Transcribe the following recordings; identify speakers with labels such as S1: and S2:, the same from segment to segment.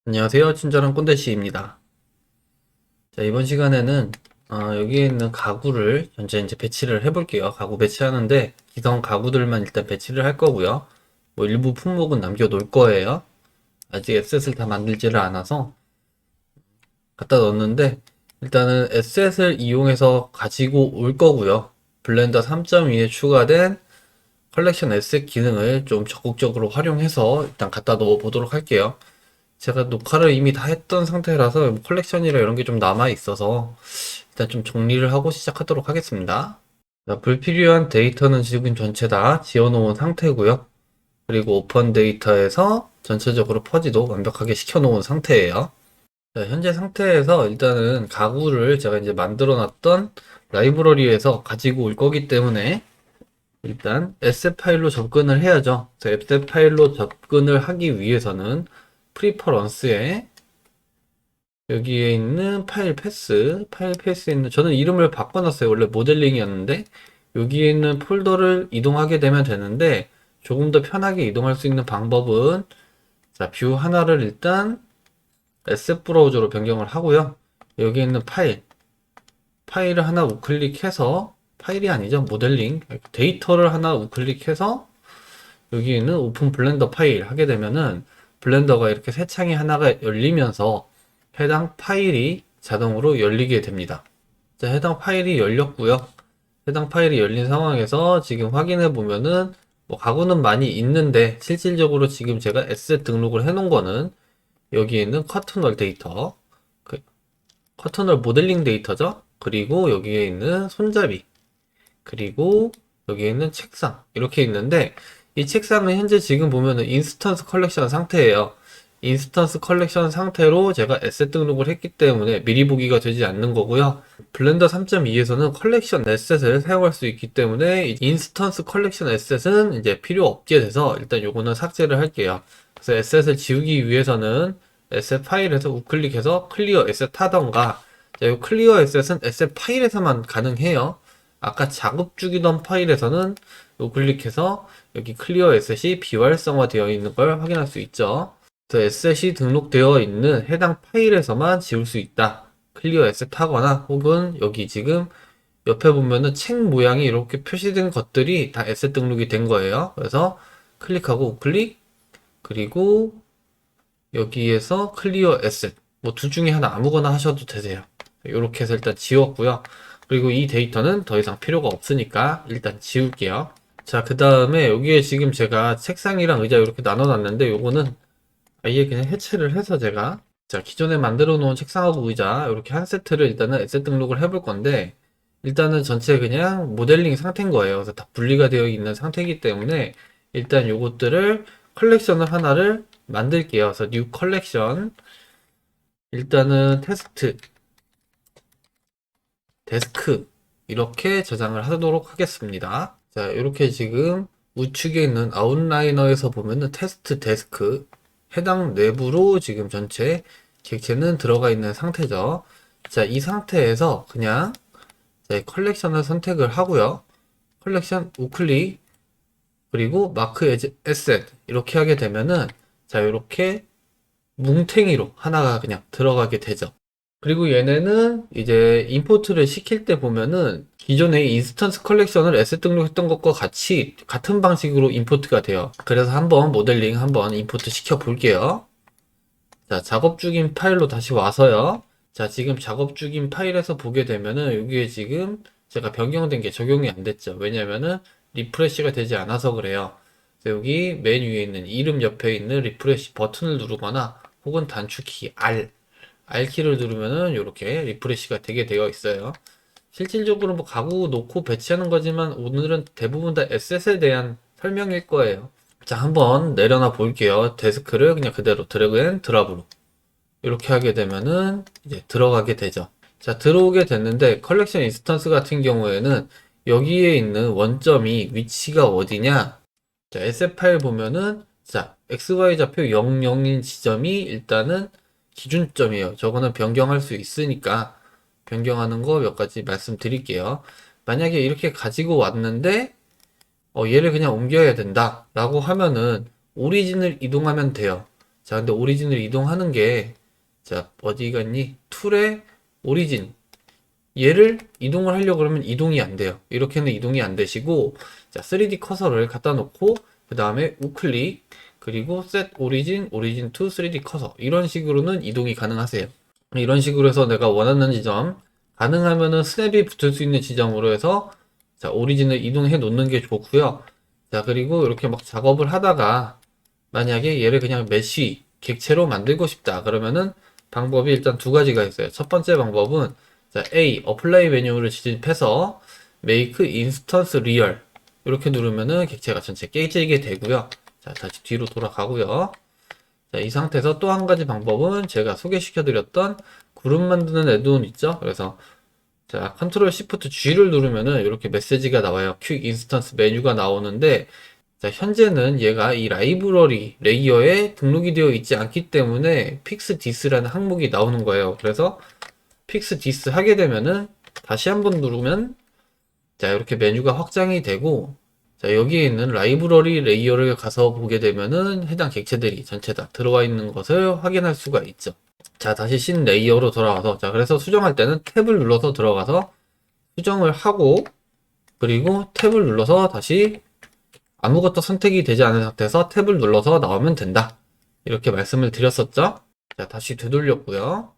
S1: 안녕하세요. 친절한 꼰대씨입니다. 자, 이번 시간에는 여기에 있는 가구를 현재 이제 배치를 해볼게요. 가구 배치하는데 기성 가구들만 일단 배치를 할 거고요. 뭐 일부 품목은 남겨놓을 거예요. 아직 에셋을 다 만들지를 않아서 갖다 넣었는데 일단은 에셋을 이용해서 가지고 올 거고요. 블렌더 3.2에 추가된 컬렉션 에셋 기능을 좀 적극적으로 활용해서 일단 갖다 넣어 보도록 할게요. 제가 녹화를 이미 다 했던 상태라서 컬렉션이라 이런 게 좀 남아 있어서 일단 좀 정리를 하고 시작하도록 하겠습니다. 자, 불필요한 데이터는 지금 전체 다 지워놓은 상태고요. 그리고 오픈 데이터에서 전체적으로 퍼지도 완벽하게 시켜놓은 상태예요. 자, 현재 상태에서 일단은 가구를 제가 이제 만들어 놨던 라이브러리에서 가지고 올 거기 때문에 일단 에셋 파일로 접근을 해야죠. 그래서 에셋 파일로 접근을 하기 위해서는 프리퍼런스에 여기에 있는 파일 패스에 있는, 저는 이름을 바꿔놨어요. 원래 모델링이었는데, 여기에 있는 폴더를 이동하게 되면 되는데, 조금 더 편하게 이동할 수 있는 방법은, 자, 뷰 하나를 일단 에셋 브라우저로 변경을 하고요. 여기 있는 파일을 하나 우클릭해서, 파일이 아니죠. 모델링. 데이터를 하나 우클릭해서, 여기 있는 오픈 블렌더 파일 하게 되면은, 블렌더가 이렇게 새 창이 하나가 열리면서, 해당 파일이 자동으로 열리게 됩니다. 자, 해당 파일이 열렸고요. 해당 파일이 열린 상황에서 지금 확인해 보면은 뭐 가구는 많이 있는데 실질적으로 지금 제가 에셋 등록을 해 놓은 거는 여기에 있는 커터널 데이터, 커터널 모델링 데이터죠. 그리고 여기에 있는 손잡이, 그리고 여기에 있는 책상 이렇게 있는데 이 책상은 현재 지금 보면은 인스턴스 컬렉션 상태예요. 인스턴스 컬렉션 상태로 제가 에셋 등록을 했기 때문에 미리 보기가 되지 않는 거고요. 블렌더 3.2에서는 컬렉션 에셋을 사용할 수 있기 때문에 인스턴스 컬렉션 에셋은 이제 필요 없게 돼서 일단 요거는 삭제를 할게요. 그래서 에셋을 지우기 위해서는 에셋 파일에서 우클릭해서 클리어 에셋 하던가, 자, 요 클리어 에셋은 에셋 파일에서만 가능해요. 아까 작업 중이던 파일에서는 우클릭해서 여기 클리어 에셋이 비활성화 되어 있는 걸 확인할 수 있죠. 그래서 에셋이 등록되어 있는 해당 파일에서만 지울 수 있다. 클리어 에셋 하거나 혹은 여기 지금 옆에 보면은 책 모양이 이렇게 표시된 것들이 다 에셋 등록이 된 거예요. 그래서 클릭하고 우클릭, 그리고 여기에서 클리어 에셋, 뭐 둘 중에 하나 아무거나 하셔도 되세요. 이렇게 해서 일단 지웠고요. 그리고 이 데이터는 더 이상 필요가 없으니까 일단 지울게요. 자, 그 다음에 여기에 지금 제가 책상이랑 의자 이렇게 나눠놨는데 요거는 아예 그냥 해체를 해서 제가, 자, 기존에 만들어 놓은 책상하고 의자 이렇게 한 세트를 일단은 에셋 등록을 해볼 건데, 일단은 전체 그냥 모델링 상태인 거예요. 그래서 다 분리가 되어 있는 상태이기 때문에 일단 요것들을 컬렉션을 하나를 만들게요. 그래서 뉴 컬렉션, 일단은 테스트 데스크 이렇게 저장을 하도록 하겠습니다. 자, 이렇게 지금 우측에 있는 아웃라이너에서 보면은 테스트 데스크 해당 내부로 지금 전체 객체는 들어가 있는 상태죠. 자, 이 상태에서 그냥 컬렉션을 선택을 하고요. 컬렉션 우클릭, 그리고 마크 에셋 이렇게 하게 되면은, 자, 이렇게 뭉탱이로 하나가 그냥 들어가게 되죠. 그리고 얘네는 이제 임포트를 시킬 때 보면은 기존에 인스턴스 컬렉션을 에셋 등록했던 것과 같이 같은 방식으로 임포트가 돼요. 그래서 한번 모델링 한번 임포트 시켜 볼게요. 자, 작업 중인 파일로 다시 와서요. 자, 지금 작업 중인 파일에서 보게 되면은 여기에 지금 제가 변경된 게 적용이 안 됐죠. 왜냐면은 리프레시가 되지 않아서 그래요. 그래서 여기 맨 위에 있는 이름 옆에 있는 리프레시 버튼을 누르거나 혹은 단축키 R키를 누르면은 이렇게 리프레시가 되게 되어 있어요. 실질적으로 뭐 가구 놓고 배치하는 거지만 오늘은 대부분 다 에셋에 대한 설명일 거예요. 자, 한번 내려놔 볼게요. 데스크를 그냥 그대로 드래그 앤 드랍으로 이렇게 하게 되면은 이제 들어가게 되죠. 자, 들어오게 됐는데 컬렉션 인스턴스 같은 경우에는 여기에 있는 원점이 위치가 어디냐? 자, 에셋 파일 보면은, 자, XY 좌표 00인 지점이 일단은 기준점이에요. 저거는 변경할 수 있으니까 변경하는 거 몇 가지 말씀드릴게요. 만약에 이렇게 가지고 왔는데 얘를 그냥 옮겨야 된다 라고 하면은 오리진을 이동하면 돼요. 자, 근데 오리진을 이동하는 게, 자, 어디 갔니? 툴에 오리진. 얘를 이동을 하려고 그러면 이동이 안 돼요. 이렇게는 이동이 안 되시고, 자, 3D 커서를 갖다 놓고, 그 다음에 우클릭, 그리고 set origin, origin to 3D 커서. 이런 식으로는 이동이 가능하세요. 이런 식으로 해서 내가 원하는 지점, 가능하면은 스냅이 붙을 수 있는 지점으로 해서, 자, 오리진을 이동해 놓는 게 좋고요. 자, 그리고 이렇게 막 작업을 하다가, 만약에 얘를 그냥 메쉬, 객체로 만들고 싶다. 그러면은 방법이 일단 두 가지가 있어요. 첫 번째 방법은, 자, A, 어플라이 메뉴를 지집해서 make instance real. 이렇게 누르면은 객체가 전체 깨지게 되고요. 자, 다시 뒤로 돌아가고요. 자, 이 상태에서 또 한 가지 방법은 제가 소개시켜 드렸던 그룹 만드는 애드온 있죠? 그래서 자, 컨트롤 시프트 G를 누르면은 이렇게 메시지가 나와요. 퀵 인스턴스 메뉴가 나오는데, 자, 현재는 얘가 이 라이브러리 레이어에 등록이 되어 있지 않기 때문에 픽스 디스라는 항목이 나오는 거예요. 그래서 픽스 디스 하게 되면은 다시 한번 누르면 자, 이렇게 메뉴가 확장이 되고, 자, 여기에 있는 라이브러리 레이어를 가서 보게 되면은 해당 객체들이 전체 다 들어와 있는 것을 확인할 수가 있죠. 자, 다시 신 레이어로 돌아와서, 자, 그래서 수정할 때는 탭을 눌러서 들어가서 수정을 하고, 그리고 탭을 눌러서 다시 아무것도 선택이 되지 않은 상태에서 탭을 눌러서 나오면 된다. 이렇게 말씀을 드렸었죠. 자, 다시 되돌렸고요.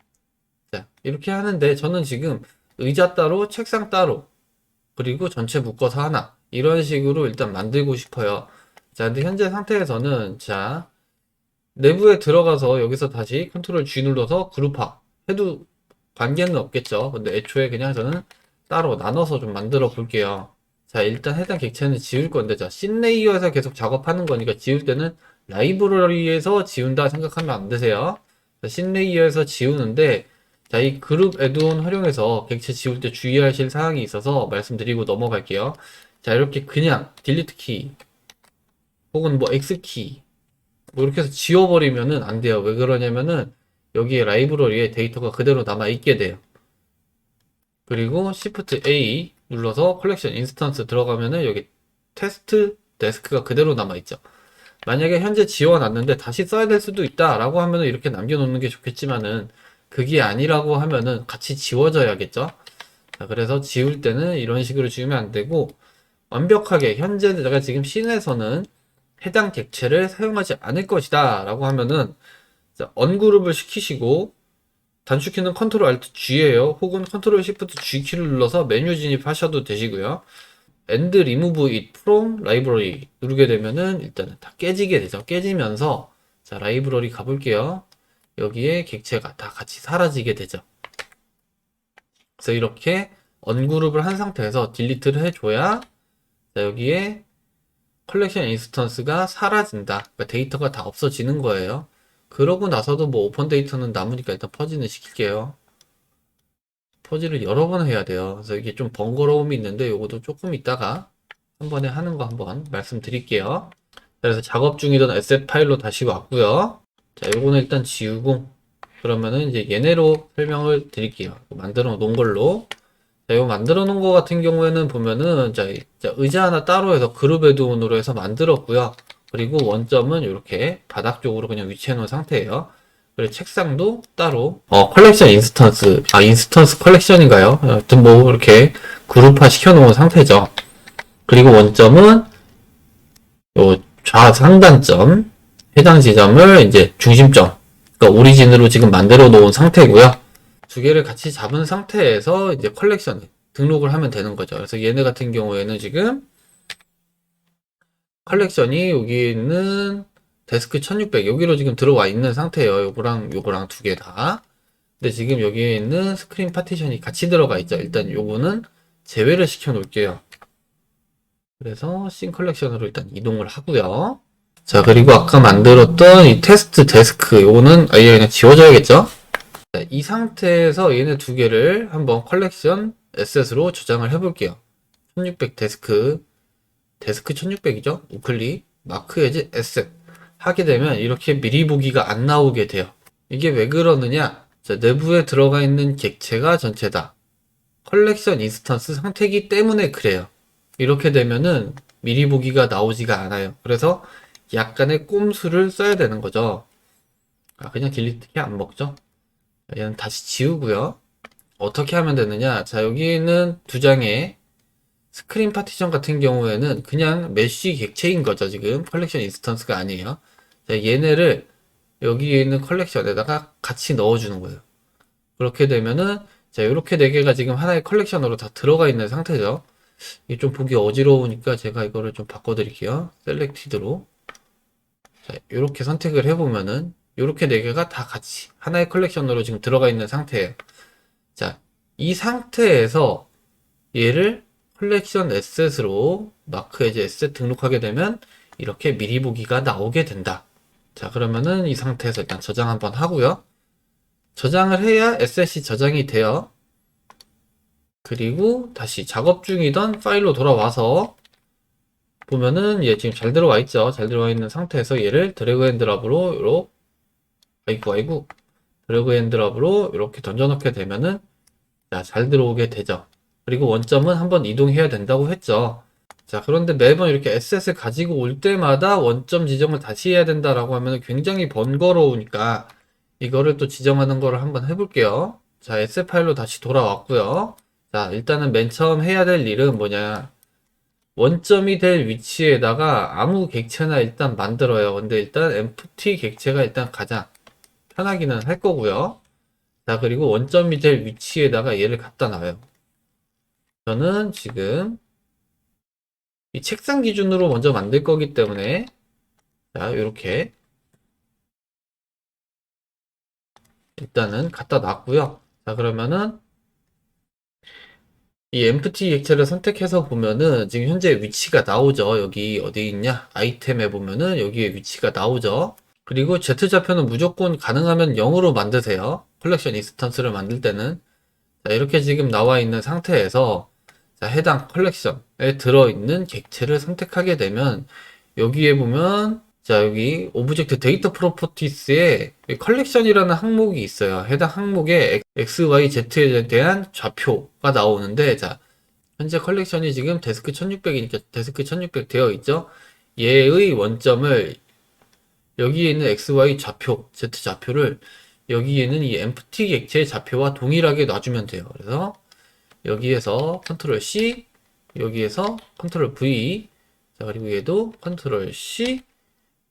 S1: 자, 이렇게 하는데 저는 지금 의자 따로, 책상 따로, 그리고 전체 묶어서 하나. 이런 식으로 일단 만들고 싶어요. 자, 근데 현재 상태에서는, 자, 내부에 들어가서 여기서 다시 컨트롤 G 눌러서 그룹화 해도 관계는 없겠죠. 근데 애초에 그냥 저는 따로 나눠서 좀 만들어 볼게요. 자, 일단 해당 객체는 지울 건데, 자, 씬 레이어에서 계속 작업하는 거니까 지울 때는 라이브러리에서 지운다 생각하면 안 되세요. 자, 씬 레이어에서 지우는데, 자, 이 그룹 애드온 활용해서 객체 지울 때 주의하실 사항이 있어서 말씀드리고 넘어갈게요. 자, 이렇게 그냥 딜리트 키, 혹은 뭐 X 키, 뭐 이렇게 해서 지워버리면은 안 돼요. 왜 그러냐면은 여기에 라이브러리에 데이터가 그대로 남아 있게 돼요. 그리고 Shift A 눌러서 컬렉션 인스턴스 들어가면은 여기 테스트 데스크가 그대로 남아 있죠. 만약에 현재 지워놨는데 다시 써야 될 수도 있다라고 하면은 이렇게 남겨놓는 게 좋겠지만은 그게 아니라고 하면은 같이 지워져야겠죠. 자, 그래서 지울 때는 이런 식으로 지우면 안 되고 완벽하게 현재 내가 지금 씬에서는 해당 객체를 사용하지 않을 것이다 라고 하면은 자, 언그룹을 시키시고 단축키는 컨트롤 알트 G예요. 혹은 컨트롤 시프트 G 키를 눌러서 메뉴 진입하셔도 되시고요. and remove it from library 누르게 되면은 일단은 다 깨지게 되죠. 깨지면서 자, 라이브러리 가볼게요. 여기에 객체가 다 같이 사라지게 되죠. 그래서 이렇게 언그룹을 한 상태에서 딜리트를 해줘야 자, 여기에 컬렉션 인스턴스가 사라진다. 그러니까 데이터가 다 없어지는 거예요. 그러고 나서도 뭐 오픈 데이터는 남으니까 일단 퍼지는 시킬게요. 퍼지를 여러 번 해야 돼요. 그래서 이게 좀 번거로움이 있는데 요것도 조금 있다가 한 번에 하는 거 한번 말씀드릴게요. 그래서 작업 중이던 에셋 파일로 다시 왔고요. 자, 요거는 일단 지우고 그러면은 이제 얘네로 설명을 드릴게요. 만들어 놓은 걸로. 자, 이거 만들어 놓은 거 같은 경우에는 보면은 자, 의자 하나 따로 해서 그룹 애드온으로 해서 만들었고요. 그리고 원점은 이렇게 바닥 쪽으로 그냥 위치해 놓은 상태예요. 그리고 책상도 따로 컬렉션 인스턴스 인스턴스 컬렉션인가요? 아무튼 뭐 이렇게 그룹화 시켜 놓은 상태죠. 그리고 원점은 요 좌상단점 해당 지점을 이제 중심점 그러니까 오리진으로 지금 만들어 놓은 상태고요. 두 개를 같이 잡은 상태에서 이제 컬렉션에 등록을 하면 되는 거죠. 그래서 얘네 같은 경우에는 지금 컬렉션이 여기 있는 데스크 1600 여기로 지금 들어와 있는 상태예요. 요거랑 요거랑 두 개 다. 근데 지금 여기에 있는 스크린 파티션이 같이 들어가 있죠. 일단 요거는 제외를 시켜 놓을게요. 그래서 씬 컬렉션으로 일단 이동을 하고요. 자, 그리고 아까 만들었던 이 테스트 데스크 요거는 아예 그냥 지워져야겠죠. 자, 이 상태에서 얘네 두 개를 한번 컬렉션 에셋으로 저장을 해볼게요. 1600 데스크 1600이죠? 우클릭 마크 에즈 에셋 하게 되면 이렇게 미리 보기가 안 나오게 돼요. 이게 왜 그러느냐? 자, 내부에 들어가 있는 객체가 전체다. 컬렉션 인스턴스 상태이기 때문에 그래요. 이렇게 되면은 미리 보기가 나오지가 않아요. 그래서 약간의 꼼수를 써야 되는 거죠. 그냥 딜리트 키 안 먹죠. 얘는 다시 지우고요. 어떻게 하면 되느냐. 자, 여기는 두 장의 스크린 파티션 같은 경우에는 그냥 메쉬 객체인 거죠. 지금 컬렉션 인스턴스가 아니에요. 자, 얘네를 여기에 있는 컬렉션에다가 같이 넣어주는 거예요. 그렇게 되면은 자, 이렇게 네 개가 지금 하나의 컬렉션으로 다 들어가 있는 상태죠. 이게 좀 보기 어지러우니까 제가 이거를 좀 바꿔드릴게요. 셀렉티드로. 자, 이렇게 선택을 해보면은 이렇게 네 개가 다 같이 하나의 컬렉션으로 지금 들어가 있는 상태예요. 자, 이 상태에서 얘를 컬렉션 에셋으로 마크 에즈 에셋 등록하게 되면 이렇게 미리 보기가 나오게 된다. 자, 그러면은 이 상태에서 일단 저장 한번 하고요. 저장을 해야 에셋이 저장이 돼요. 그리고 다시 작업 중이던 파일로 돌아와서 보면은 얘 지금 잘 들어와 있죠. 잘 들어와 있는 상태에서 얘를 드래그 앤 드랍으로 요렇게 아이고 드래그 앤 드랍으로 이렇게 던져 넣게 되면은 자, 잘 들어오게 되죠. 그리고 원점은 한번 이동해야 된다고 했죠. 자, 그런데 매번 이렇게 에셋을 가지고 올 때마다 원점 지정을 다시 해야 된다라고 하면 굉장히 번거로우니까 이거를 또 지정하는 거를 한번 해볼게요. 자, 에셋 파일로 다시 돌아왔고요. 자, 일단은 맨 처음 해야 될 일은 뭐냐. 원점이 될 위치에다가 아무 객체나 일단 만들어요. 근데 일단 empty 객체가 일단 가장 편하기는 할 거고요. 자, 그리고 원점이 될 위치에다가 얘를 갖다 놔요. 저는 지금 이 책상 기준으로 먼저 만들 거기 때문에 자, 이렇게 일단은 갖다 놨고요. 자, 그러면은 이 empty 객체를 선택해서 보면은 지금 현재 위치가 나오죠. 여기 어디 있냐? 아이템에 보면은 여기에 위치가 나오죠. 그리고 Z 좌표는 무조건 가능하면 0으로 만드세요. 컬렉션 인스턴스를 만들 때는. 자, 이렇게 지금 나와 있는 상태에서 자, 해당 컬렉션에 들어있는 객체를 선택하게 되면 여기에 보면 자, 여기 오브젝트 데이터 프로퍼티스에 컬렉션이라는 항목이 있어요. 해당 항목에 X, Y, Z에 대한 좌표가 나오는데 자, 현재 컬렉션이 지금 데스크 1600이니까 데스크 1600 되어 있죠. 얘의 원점을 여기에 있는 XY 좌표, Z 좌표를 여기에는 이 empty 객체의 좌표와 동일하게 놔주면 돼요. 그래서 여기에서 컨트롤 C, 여기에서 컨트롤 V, 자, 그리고 얘도 컨트롤 C,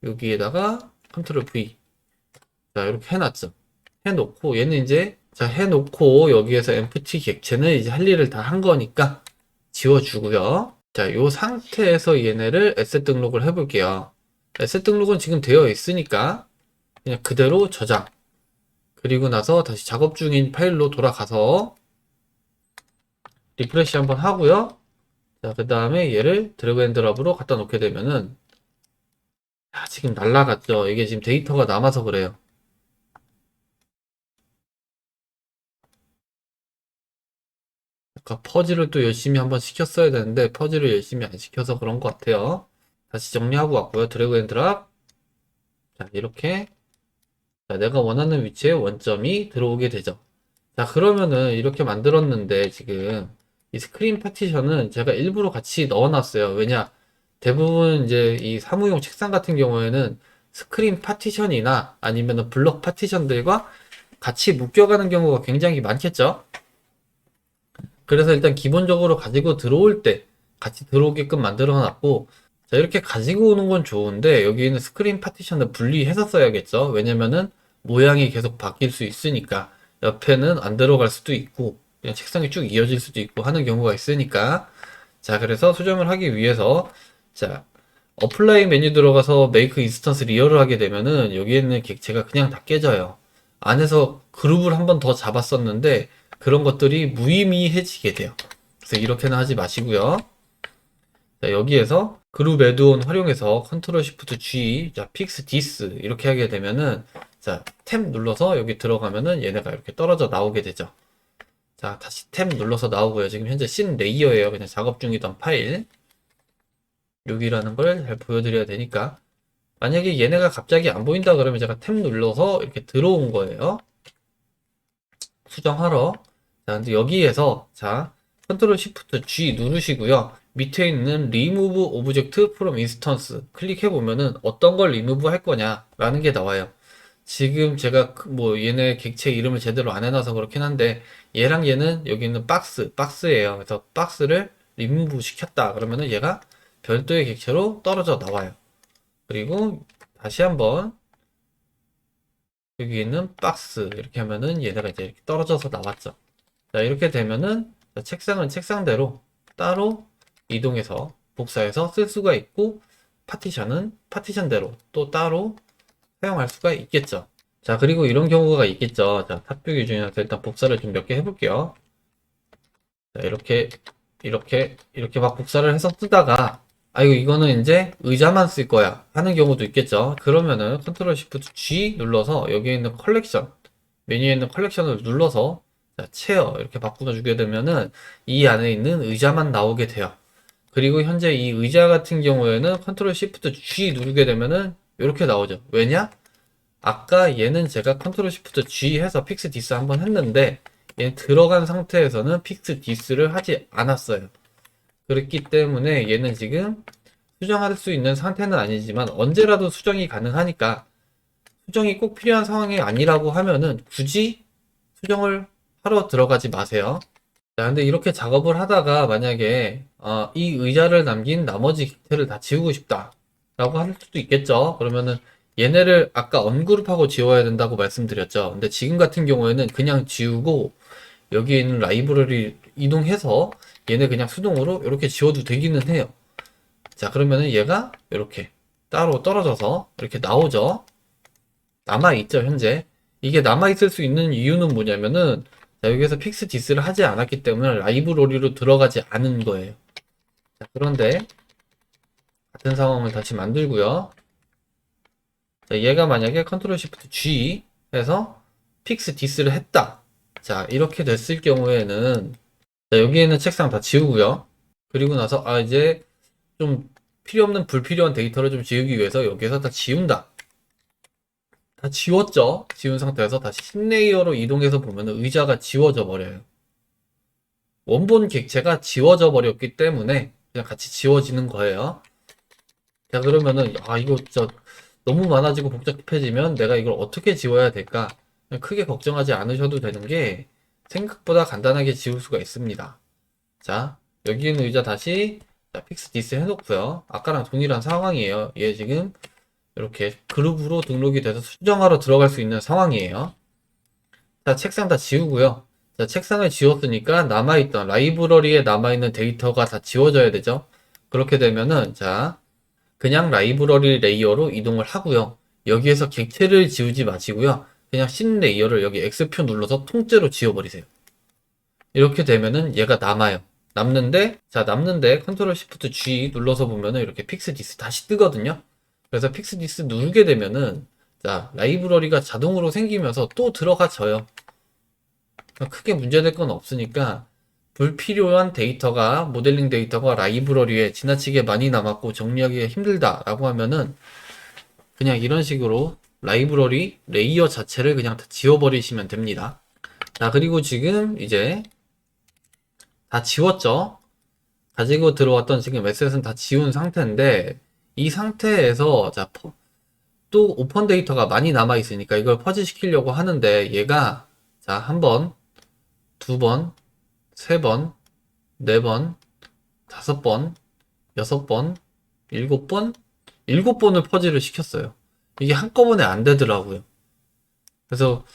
S1: 여기에다가 컨트롤 V. 자, 이렇게 해놨죠. 해놓고, 얘는 이제, 자, 해놓고, 여기에서 empty 객체는 이제 할 일을 다 한 거니까 지워주고요. 자, 요 상태에서 얘네를 에셋 등록을 해볼게요. 에셋 등록은 지금 되어 있으니까 그냥 그대로 저장. 그리고 나서 다시 작업 중인 파일로 돌아가서 리프레시 한번 하고요. 자, 그 다음에 얘를 드래그 앤 드랍으로 갖다 놓게 되면은 지금 날라갔죠. 이게 지금 데이터가 남아서 그래요. 아까 퍼즐을 또 열심히 한번 시켰어야 되는데 퍼즐을 열심히 안 시켜서 그런 것 같아요. 다시 정리하고 왔고요. 드래그 앤 드랍. 자, 이렇게 자, 내가 원하는 위치에 원점이 들어오게 되죠. 자, 그러면은 이렇게 만들었는데 지금 이 스크린 파티션은 제가 일부러 같이 넣어놨어요. 왜냐? 대부분 이제 이 사무용 책상 같은 경우에는 스크린 파티션이나 아니면 블럭 파티션들과 같이 묶여가는 경우가 굉장히 많겠죠? 그래서 일단 기본적으로 가지고 들어올 때 같이 들어오게끔 만들어 놨고, 자, 이렇게 가지고 오는 건 좋은데 여기 있는 스크린 파티션을 분리해서 써야겠죠? 왜냐면은 모양이 계속 바뀔 수 있으니까 옆에는 안 들어갈 수도 있고 그냥 책상이 쭉 이어질 수도 있고 하는 경우가 있으니까 자, 그래서 수정을 하기 위해서 자, 어플라이 메뉴 들어가서 메이크 인스턴스 리얼을 하게 되면은 여기 있는 객체가 그냥 다 깨져요. 안에서 그룹을 한 번 더 잡았었는데 그런 것들이 무의미해지게 돼요. 그래서 이렇게는 하지 마시고요. 자, 여기에서 그룹 애드온 활용해서 컨트롤 시프트 G, 자, 픽스 디스 이렇게 하게 되면은 자, 탭 눌러서 여기 들어가면은 얘네가 이렇게 떨어져 나오게 되죠. 자, 다시 탭 눌러서 나오고요. 지금 현재 씬 레이어예요. 그냥 작업 중이던 파일. 여기라는 걸 잘 보여드려야 되니까. 만약에 얘네가 갑자기 안 보인다 그러면 제가 탭 눌러서 이렇게 들어온 거예요. 수정하러. 자, 근데 여기에서 자, 컨트롤 시프트 G 누르시고요. 밑에 있는 Remove Object from Instance 클릭해 보면은 어떤 걸 리무브 할 거냐 라는 게 나와요. 지금 제가 뭐 얘네 객체 이름을 제대로 안 해놔서 그렇긴 한데 얘랑 얘는 여기 있는 박스예요. 그래서 박스를 리무브 시켰다 그러면은 얘가 별도의 객체로 떨어져 나와요. 그리고 다시 한번 여기 있는 박스 이렇게 하면은 얘네가 이제 이렇게 떨어져서 나왔죠. 자, 이렇게 되면은 책상은 책상대로 따로 이동해서 복사해서 쓸 수가 있고 파티션은 파티션대로 또 따로 사용할 수가 있겠죠. 자, 그리고 이런 경우가 있겠죠. 자, 탑뷰 기준이라서 일단 복사를 좀 몇 개 해볼게요. 자, 이렇게 막 복사를 해서 쓰다가 아이고 이거는 이제 의자만 쓸 거야 하는 경우도 있겠죠. 그러면은 컨트롤 시프트 G 눌러서 여기에 있는 컬렉션 메뉴에 있는 컬렉션을 눌러서 자, 체어 이렇게 바꾸어 주게 되면은 이 안에 있는 의자만 나오게 돼요. 그리고 현재 이 의자 같은 경우에는 컨트롤 시프트 G 누르게 되면은 이렇게 나오죠. 왜냐? 아까 얘는 제가 컨트롤 시프트 G 해서 픽스 디스 한번 했는데 얘는 들어간 상태에서는 픽스 디스를 하지 않았어요. 그렇기 때문에 얘는 지금 수정할 수 있는 상태는 아니지만 언제라도 수정이 가능하니까 수정이 꼭 필요한 상황이 아니라고 하면은 굳이 수정을 하러 들어가지 마세요. 자, 근데 이렇게 작업을 하다가 만약에 이 의자를 남긴 나머지 객체를 다 지우고 싶다 라고 할 수도 있겠죠. 그러면은 얘네를 아까 언그룹하고 지워야 된다고 말씀드렸죠. 근데 지금 같은 경우에는 그냥 지우고 여기에 있는 라이브러리 이동해서 얘네 그냥 수동으로 이렇게 지워도 되기는 해요. 자, 그러면은 얘가 이렇게 따로 떨어져서 이렇게 나오죠. 남아있죠, 현재. 이게 남아있을 수 있는 이유는 뭐냐면은 자, 여기에서 픽스 디스를 하지 않았기 때문에 라이브러리로 들어가지 않은 거예요. 자, 그런데 같은 상황을 다시 만들고요. 자, 얘가 만약에 컨트롤 시프트 G 해서 픽스 디스를 했다. 자, 이렇게 됐을 경우에는 자, 여기에는 책상 다 지우고요. 그리고 나서 이제 좀 필요 없는 불필요한 데이터를 좀 지우기 위해서 여기에서 다 지운다. 다 지웠죠? 지운 상태에서 다시 신레이어로 이동해서 보면 의자가 지워져 버려요. 원본 객체가 지워져 버렸기 때문에 그냥 같이 지워지는 거예요. 자, 그러면은 이거 진짜 너무 많아지고 복잡해지면 내가 이걸 어떻게 지워야 될까? 크게 걱정하지 않으셔도 되는 게 생각보다 간단하게 지울 수가 있습니다. 자, 여기 있는 의자 다시 픽스 디스 해놓고요. 아까랑 동일한 상황이에요. 얘 지금 이렇게 그룹으로 등록이 돼서 수정하러 들어갈 수 있는 상황이에요. 자, 책상 다 지우고요. 자, 책상을 지웠으니까 남아있던 라이브러리에 남아있는 데이터가 다 지워져야 되죠. 그렇게 되면은 자, 그냥 라이브러리 레이어로 이동을 하고요. 여기에서 객체를 지우지 마시고요. 그냥 신 레이어를 여기 X표 눌러서 통째로 지워버리세요. 이렇게 되면은 얘가 남아요. 남는데 컨트롤 시프트 G 눌러서 보면은 이렇게 픽스 디스 다시 뜨거든요. 그래서 픽스 디스 누르게 되면은 자, 라이브러리가 자동으로 생기면서 또 들어가져요. 크게 문제될 건 없으니까 불필요한 데이터가 모델링 데이터가 라이브러리에 지나치게 많이 남았고 정리하기가 힘들다라고 하면은 그냥 이런 식으로 라이브러리 레이어 자체를 그냥 다 지워버리시면 됩니다. 자, 그리고 지금 이제 다 지웠죠? 가지고 들어왔던 지금 에셋은 다 지운 상태인데 이 상태에서 자, 또 오픈 데이터가 많이 남아 있으니까 이걸 퍼지 시키려고 하는데 얘가 자, 한 번, 두 번, 세 번, 네 번, 다섯 번, 여섯 번, 일곱 번, 일곱 번을 퍼지를 시켰어요. 이게 한꺼번에 안 되더라고요. 그래서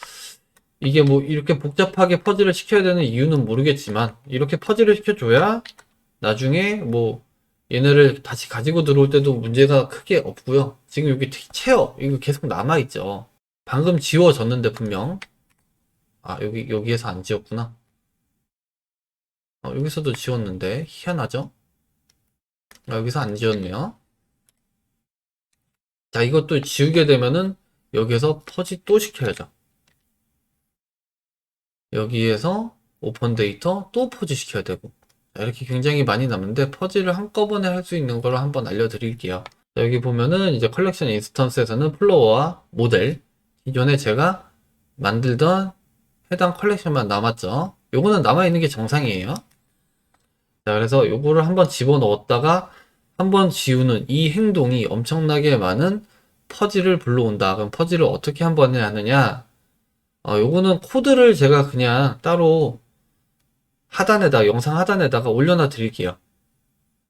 S1: 이게 뭐 이렇게 복잡하게 퍼즐을 시켜야 되는 이유는 모르겠지만 이렇게 퍼즐을 시켜줘야 나중에 뭐 얘네를 다시 가지고 들어올 때도 문제가 크게 없고요. 지금 여기 체어 이거 계속 남아있죠. 방금 지워졌는데 분명 여기에서 안 지웠구나. 여기서도 지웠는데 희한하죠? 여기서 안 지웠네요. 자, 이것도 지우게 되면은 여기에서 퍼지 또 시켜야죠. 여기에서 오픈 데이터 또 퍼지 시켜야 되고 자, 이렇게 굉장히 많이 남는데 퍼즐을 한꺼번에 할 수 있는 걸 한번 알려드릴게요. 자, 여기 보면은 이제 컬렉션 인스턴스에서는 플로어와 모델 기존에 제가 만들던 해당 컬렉션만 남았죠. 요거는 남아있는 게 정상이에요. 자, 그래서 요거를 한번 집어넣었다가 한번 지우는 이 행동이 엄청나게 많은 퍼즐을 불러온다. 그럼 퍼즐을 어떻게 한번 해야 하느냐? 요거는 코드를 제가 그냥 따로 하단에다, 영상 하단에다가 올려놔 드릴게요.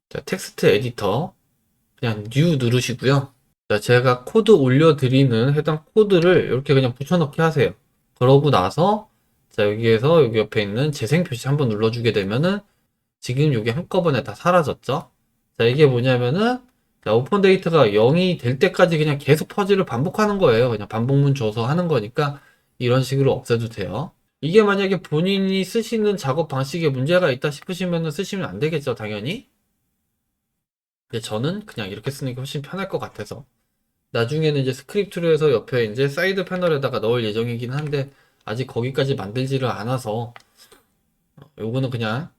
S1: 자, 텍스트 에디터 그냥 뉴 누르시고요. 자, 제가 코드 올려드리는 해당 코드를 이렇게 그냥 붙여넣기 하세요. 그러고 나서 자, 여기에서 여기 옆에 있는 재생 표시 한번 눌러주게 되면은 지금 여기 한꺼번에 다 사라졌죠. 자, 이게 뭐냐면은 자, 오픈 데이터가 0이 될 때까지 그냥 계속 퍼즐을 반복하는 거예요. 그냥 반복문 줘서 하는 거니까 이런 식으로 없애도 돼요. 이게 만약에 본인이 쓰시는 작업 방식에 문제가 있다 싶으시면 쓰시면 안 되겠죠, 당연히. 근데 저는 그냥 이렇게 쓰는 게 훨씬 편할 것 같아서. 나중에는 이제 스크립트로 해서 옆에 이제 사이드 패널에다가 넣을 예정이긴 한데, 아직 거기까지 만들지를 않아서, 요거는 그냥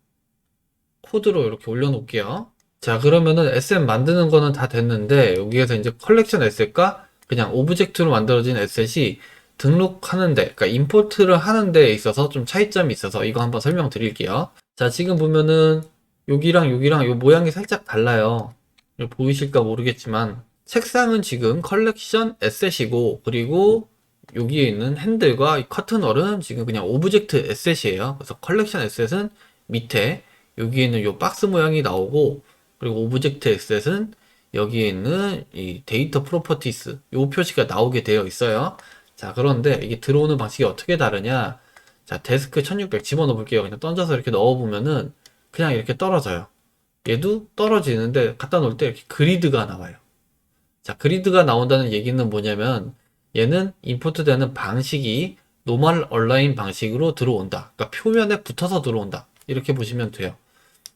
S1: 코드로 이렇게 올려놓을게요. 자, 그러면은 SM 만드는 거는 다 됐는데, 여기에서 이제 컬렉션 에셋과 그냥 오브젝트로 만들어진 에셋이 등록하는데, 그러니까 임포트를 하는 데 있어서 좀 차이점이 있어서 이거 한번 설명드릴게요. 자, 지금 보면은 여기랑 여기랑 요 모양이 살짝 달라요. 이거 보이실까 모르겠지만 색상은 지금 컬렉션 에셋이고, 그리고 여기에 있는 핸들과 이 커튼홀은 지금 그냥 오브젝트 에셋이에요. 그래서 컬렉션 에셋은 밑에 여기에 있는 요 박스 모양이 나오고, 그리고 오브젝트 에셋은 여기에 있는 이 데이터 프로퍼티스 요 표시가 나오게 되어 있어요. 자, 그런데 이게 들어오는 방식이 어떻게 다르냐? 자, 데스크 1600 집어넣어 볼게요. 그냥 던져서 이렇게 넣어보면은 그냥 이렇게 떨어져요. 얘도 떨어지는데 갖다 놓을 때 이렇게 그리드가 나와요. 자, 그리드가 나온다는 얘기는 뭐냐면 얘는 임포트 되는 방식이 노멀 얼라인 방식으로 들어온다. 그러니까 표면에 붙어서 들어온다. 이렇게 보시면 돼요.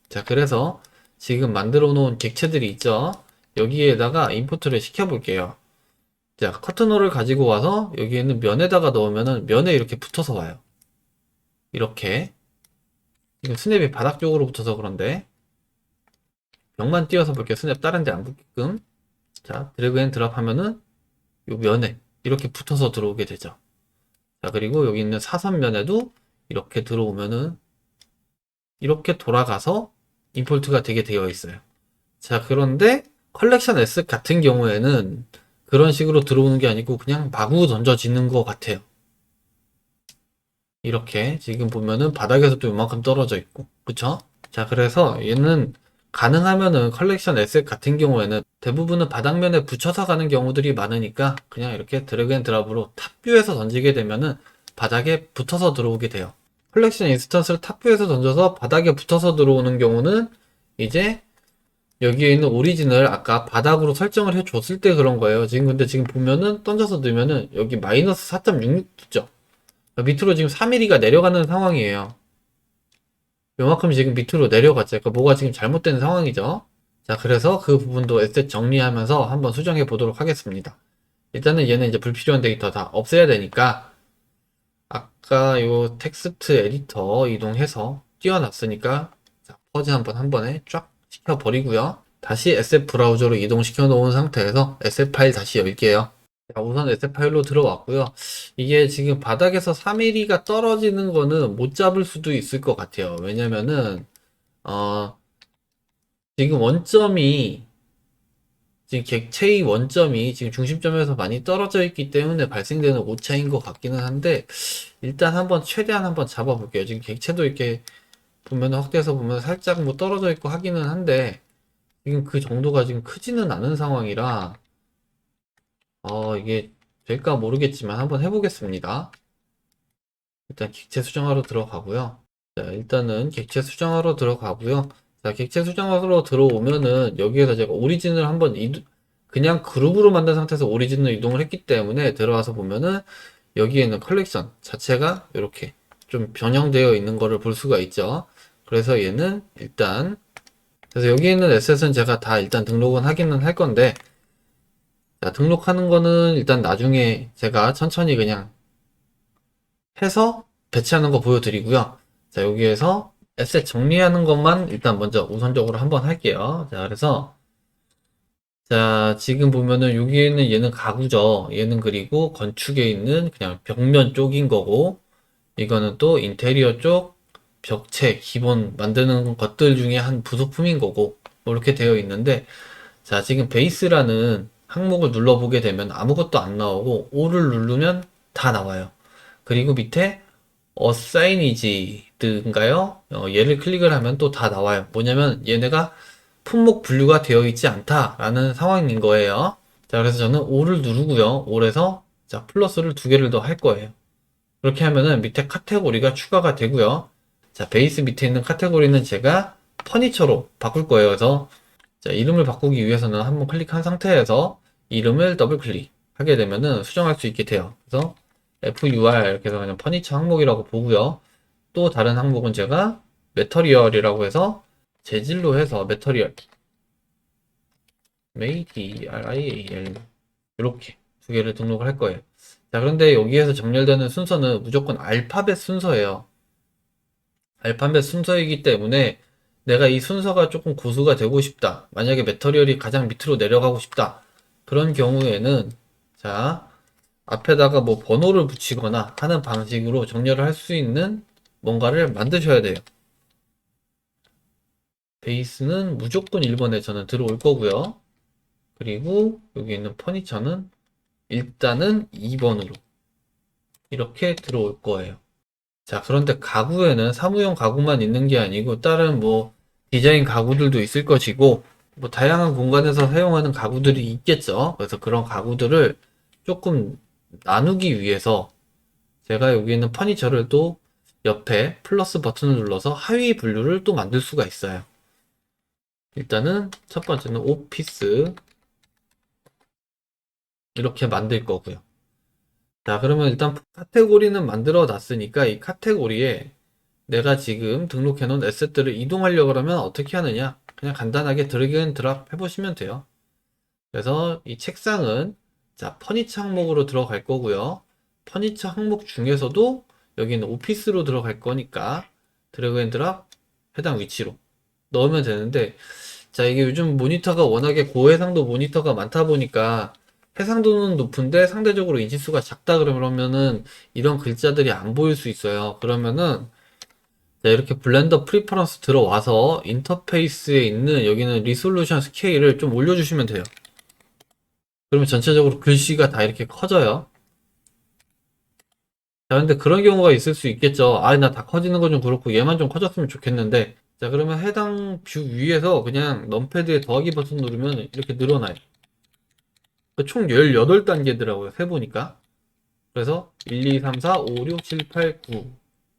S1: 자, 그래서 지금 만들어 놓은 객체들이 있죠. 여기에다가 임포트를 시켜 볼게요. 자, 커튼홀을 가지고 와서 여기 있는 면에다가 넣으면은 면에 이렇게 붙어서 와요. 이렇게. 지금 스냅이 바닥 쪽으로 붙어서 그런데 벽만 띄워서 볼게요. 스냅 다른 데 안 붙게끔. 자, 드래그 앤 드랍 하면은 요 면에 이렇게 붙어서 들어오게 되죠. 자, 그리고 여기 있는 사선면에도 이렇게 들어오면은 이렇게 돌아가서 임포트가 되게 되어 있어요. 자, 그런데 컬렉션 S 같은 경우에는 그런 식으로 들어오는 게 아니고 그냥 마구 던져지는 것 같아요. 이렇게 지금 보면은 바닥에서도 이만큼 떨어져 있고, 그쵸? 자, 그래서 얘는 가능하면은 컬렉션 에셋 같은 경우에는 대부분은 바닥면에 붙여서 가는 경우들이 많으니까 그냥 이렇게 드래그 앤 드랍으로 탑뷰에서 던지게 되면은 바닥에 붙어서 들어오게 돼요. 컬렉션 인스턴스를 탑뷰에서 던져서 바닥에 붙어서 들어오는 경우는 이제 여기에 있는 오리진을 아까 바닥으로 설정을 해 줬을 때 그런 거예요. 지금 근데 지금 보면은 던져서 넣으면은 여기 마이너스 4.66 뜨죠. 밑으로 지금 3mm가 내려가는 상황이에요. 요만큼 지금 밑으로 내려갔죠. 그러니까 뭐가 지금 잘못된 상황이죠. 자, 그래서 그 부분도 에셋 정리하면서 한번 수정해 보도록 하겠습니다. 일단은 얘는 이제 불필요한 데이터 다 없애야 되니까 아까 요 텍스트 에디터 이동해서 띄워놨으니까 자, 퍼즈 한 번에 쫙 시켜버리고요. 다시 에셋 브라우저로 이동시켜 놓은 상태에서 에셋 파일 다시 열게요. 자, 우선 에셋 파일로 들어왔고요. 이게 지금 바닥에서 3mm가 떨어지는 거는 못 잡을 수도 있을 것 같아요. 왜냐면은 지금 원점이 지금 객체의 원점이 지금 중심점에서 많이 떨어져 있기 때문에 발생되는 오차인 것 같기는 한데 일단 한번 최대한 한번 잡아 볼게요. 지금 객체도 이렇게 보면 확대해서 보면 살짝 뭐 떨어져 있고 하기는 한데 지금 그 정도가 지금 크지는 않은 상황이라 이게 될까 모르겠지만 한번 해보겠습니다. 일단 객체 수정하러 들어가고요. 자, 일단은 객체 수정하러 들어가고요. 자, 객체 수정하러 들어오면은 여기에서 제가 오리진을 한번 그냥 그룹으로 만든 상태에서 오리진을 이동을 했기 때문에 들어와서 보면은 여기에 있는 컬렉션 자체가 이렇게 좀 변형되어 있는 거를 볼 수가 있죠. 그래서 얘는 일단 그래서 여기 있는 에셋은 제가 다 일단 등록은 하기는 할 건데 자, 등록하는 거는 일단 나중에 제가 천천히 그냥 해서 배치하는 거 보여드리고요. 자, 여기에서 에셋 정리하는 것만 일단 먼저 우선적으로 한번 할게요. 자, 그래서 자, 지금 보면은 여기에는 얘는 가구죠. 얘는 그리고 건축에 있는 그냥 벽면 쪽인 거고 이거는 또 인테리어 쪽 벽체 기본 만드는 것들 중에 한 부속품인 거고 뭐 이렇게 되어 있는데 자, 지금 베이스라는 항목을 눌러보게 되면 아무것도 안 나오고 O를 누르면 다 나와요. 그리고 밑에 어사이니지드인가요? 얘를 클릭을 하면 또 다 나와요. 뭐냐면 얘네가 품목 분류가 되어 있지 않다라는 상황인 거예요. 자, 그래서 저는 O를 누르고요. O에서 자, 플러스를 두 개를 더 할 거예요. 그렇게 하면은 밑에 카테고리가 추가가 되고요. 자, 베이스 밑에 있는 카테고리는 제가 퍼니처로 바꿀 거예요. 그래서 자, 이름을 바꾸기 위해서는 한번 클릭한 상태에서 이름을 더블 클릭하게 되면은 수정할 수 있게 돼요. 그래서 FUR 이렇게 해서 그냥 퍼니처 항목이라고 보고요. 또 다른 항목은 제가 메터리얼이라고 해서 재질로 해서 메터리얼 MATRIAL 이렇게 두 개를 등록을 할 거예요. 자, 그런데 여기에서 정렬되는 순서는 무조건 알파벳 순서예요. 알파벳 순서이기 때문에 내가 이 순서가 조금 고수가 되고 싶다. 만약에 메터리얼이 가장 밑으로 내려가고 싶다. 그런 경우에는 자, 앞에다가 뭐 번호를 붙이거나 하는 방식으로 정렬을 할 수 있는 뭔가를 만드셔야 돼요. 베이스는 무조건 1번에 저는 들어올 거고요. 그리고 여기 있는 퍼니처는 일단은 2번으로 이렇게 들어올 거예요. 자, 그런데 가구에는 사무용 가구만 있는 게 아니고 다른 뭐 디자인 가구들도 있을 것이고 뭐 다양한 공간에서 사용하는 가구들이 있겠죠. 그래서 그런 가구들을 조금 나누기 위해서 제가 여기 있는 퍼니처를 또 옆에 플러스 버튼을 눌러서 하위 분류를 또 만들 수가 있어요. 일단은 첫 번째는 오피스 이렇게 만들 거고요. 자, 그러면 일단 카테고리는 만들어 놨으니까 이 카테고리에 내가 지금 등록해 놓은 에셋들을 이동하려고 하면 어떻게 하느냐? 그냥 간단하게 드래그 앤 드랍 해보시면 돼요. 그래서 이 책상은 자, 퍼니처 항목으로 들어갈 거고요. 퍼니처 항목 중에서도 여기는 오피스로 들어갈 거니까 드래그 앤 드랍 해당 위치로 넣으면 되는데 자, 이게 요즘 모니터가 워낙에 고해상도 모니터가 많다 보니까 해상도는 높은데 상대적으로 인치수가 작다 그러면은 이런 글자들이 안 보일 수 있어요. 그러면은 자, 이렇게 블렌더 프리퍼런스 들어와서 인터페이스에 있는 여기는 리솔루션 스케일을 좀 올려주시면 돼요. 그러면 전체적으로 글씨가 다 이렇게 커져요. 자, 근데 그런 경우가 있을 수 있겠죠. 아, 나 다 커지는 건 좀 그렇고 얘만 좀 커졌으면 좋겠는데. 자, 그러면 해당 뷰 위에서 그냥 넘패드에 더하기 버튼 누르면 이렇게 늘어나요. 총 18단계더라고요. 세보니까. 그래서 1, 2, 3, 4, 5, 6, 7, 8, 9.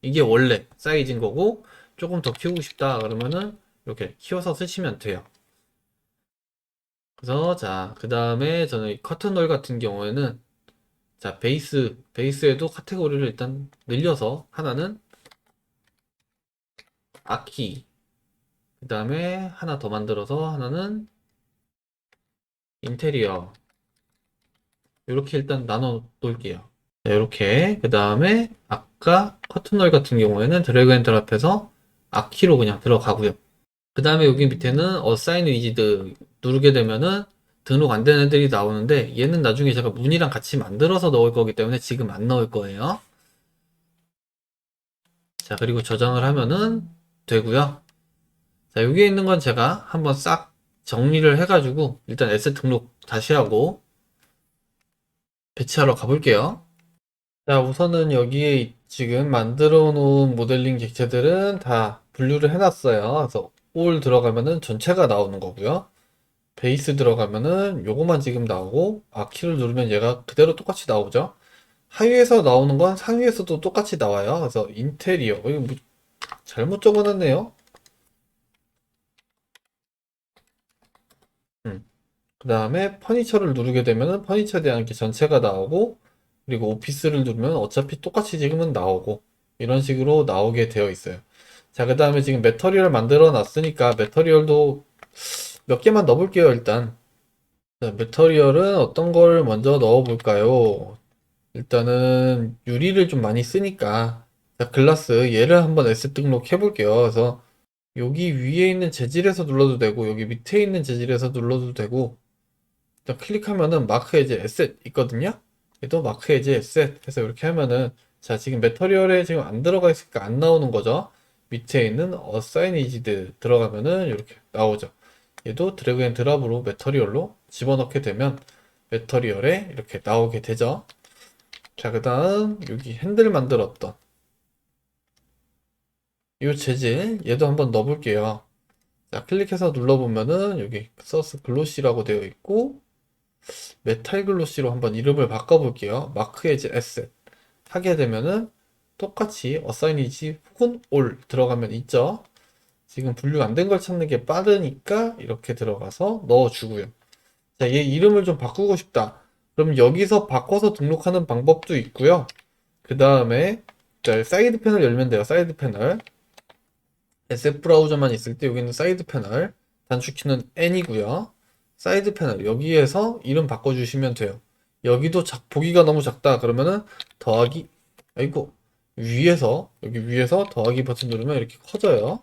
S1: 이게 원래 사이즈인 거고, 조금 더 키우고 싶다 그러면은 이렇게 키워서 쓰시면 돼요. 그래서 자, 그 다음에 저는 이 커튼롤 같은 경우에는 자, 베이스에도 카테고리를 일단 늘려서 하나는 아키, 그 다음에 하나 더 만들어서 하나는 인테리어. 이렇게 일단 나눠 놓을게요. 이렇게 그 다음에 아까 커튼롤 같은 경우에는 드래그 앤 드랍해서 아키로 그냥 들어가고요. 그 다음에 여기 밑에는 어사인 위지드 누르게 되면은 등록 안 된 애들이 나오는데 얘는 나중에 제가 문이랑 같이 만들어서 넣을 거기 때문에 지금 안 넣을 거예요. 자, 그리고 저장을 하면은 되고요. 자, 여기에 있는 건 제가 한번 싹 정리를 해가지고 일단 에셋 등록 다시 하고 배치하러 가볼게요. 자, 우선은 여기에 지금 만들어 놓은 모델링 객체들은 다 분류를 해놨어요. 그래서 all 들어가면은 전체가 나오는 거고요. 베이스 들어가면은 요거만 지금 나오고 아키를 누르면 얘가 그대로 똑같이 나오죠. 하위에서 나오는 건 상위에서도 똑같이 나와요. 그래서 인테리어 이거 뭐 잘못 적어놨네요. 그 다음에 퍼니처를 누르게 되면은 퍼니처에 대한 게 전체가 나오고 그리고 오피스를 누르면 어차피 똑같이 지금은 나오고 이런 식으로 나오게 되어 있어요. 자, 그 다음에 지금 메터리얼 만들어 놨으니까 메터리얼도 몇 개만 넣어볼게요, 일단. 자, 메터리얼은 어떤 걸 먼저 넣어볼까요? 일단은 유리를 좀 많이 쓰니까 자, 글라스 얘를 한번 에셋 등록해 볼게요. 그래서 여기 위에 있는 재질에서 눌러도 되고 여기 밑에 있는 재질에서 눌러도 되고 일단 클릭하면은 마크 에즈 에셋 있거든요. 얘도 마크 에즈 에셋 해서 이렇게 하면은 자, 지금 메터리얼에 지금 안 들어가 있으니까 안 나오는 거죠. 밑에 있는 어사이니지드 들어가면은 이렇게 나오죠. 얘도 드래그 앤 드랍으로 메터리얼로 집어넣게 되면 매터리얼에 이렇게 나오게 되죠. 자, 그 다음 여기 핸들 만들었던 이 재질 얘도 한번 넣어볼게요. 자, 클릭해서 눌러보면은 여기 서스 글로시라고 되어 있고 메탈 글로시로 한번 이름을 바꿔볼게요. 마크 에즈 에셋 하게 되면은 똑같이 어사이니지 혹은 올 들어가면 있죠. 지금 분류 안 된 걸 찾는 게 빠르니까 이렇게 들어가서 넣어주고요. 자, 얘 이름을 좀 바꾸고 싶다. 그럼 여기서 바꿔서 등록하는 방법도 있고요. 그 다음에 사이드 패널 열면 돼요. 사이드 패널. SF 브라우저만 있을 때 여기는 사이드 패널. 단축키는 N이고요. 사이드 패널 여기에서 이름 바꿔주시면 돼요. 여기도 보기가 너무 작다 그러면은 더하기 아이고 위에서 여기 위에서 더하기 버튼 누르면 이렇게 커져요.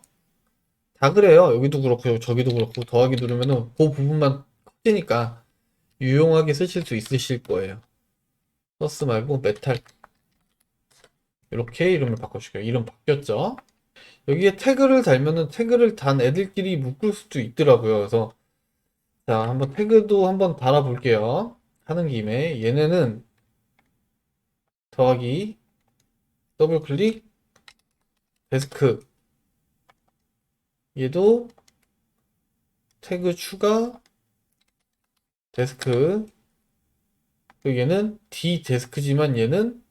S1: 다 그래요. 여기도 그렇고 저기도 그렇고 더하기 누르면은 그 부분만 커지니까 유용하게 쓰실 수 있으실 거예요. 서스 말고 메탈 이렇게 이름을 바꿔줄게요. 이름 바뀌었죠? 여기에 태그를 달면은 태그를 단 애들끼리 묶을 수도 있더라고요. 그래서 자, 한번 태그도 한번 달아볼게요. 하는 김에 얘네는 더하기 더블 클릭 데스크 얘도 태그 추가 데스크 그리고 얘는 D 데스크지만 얘는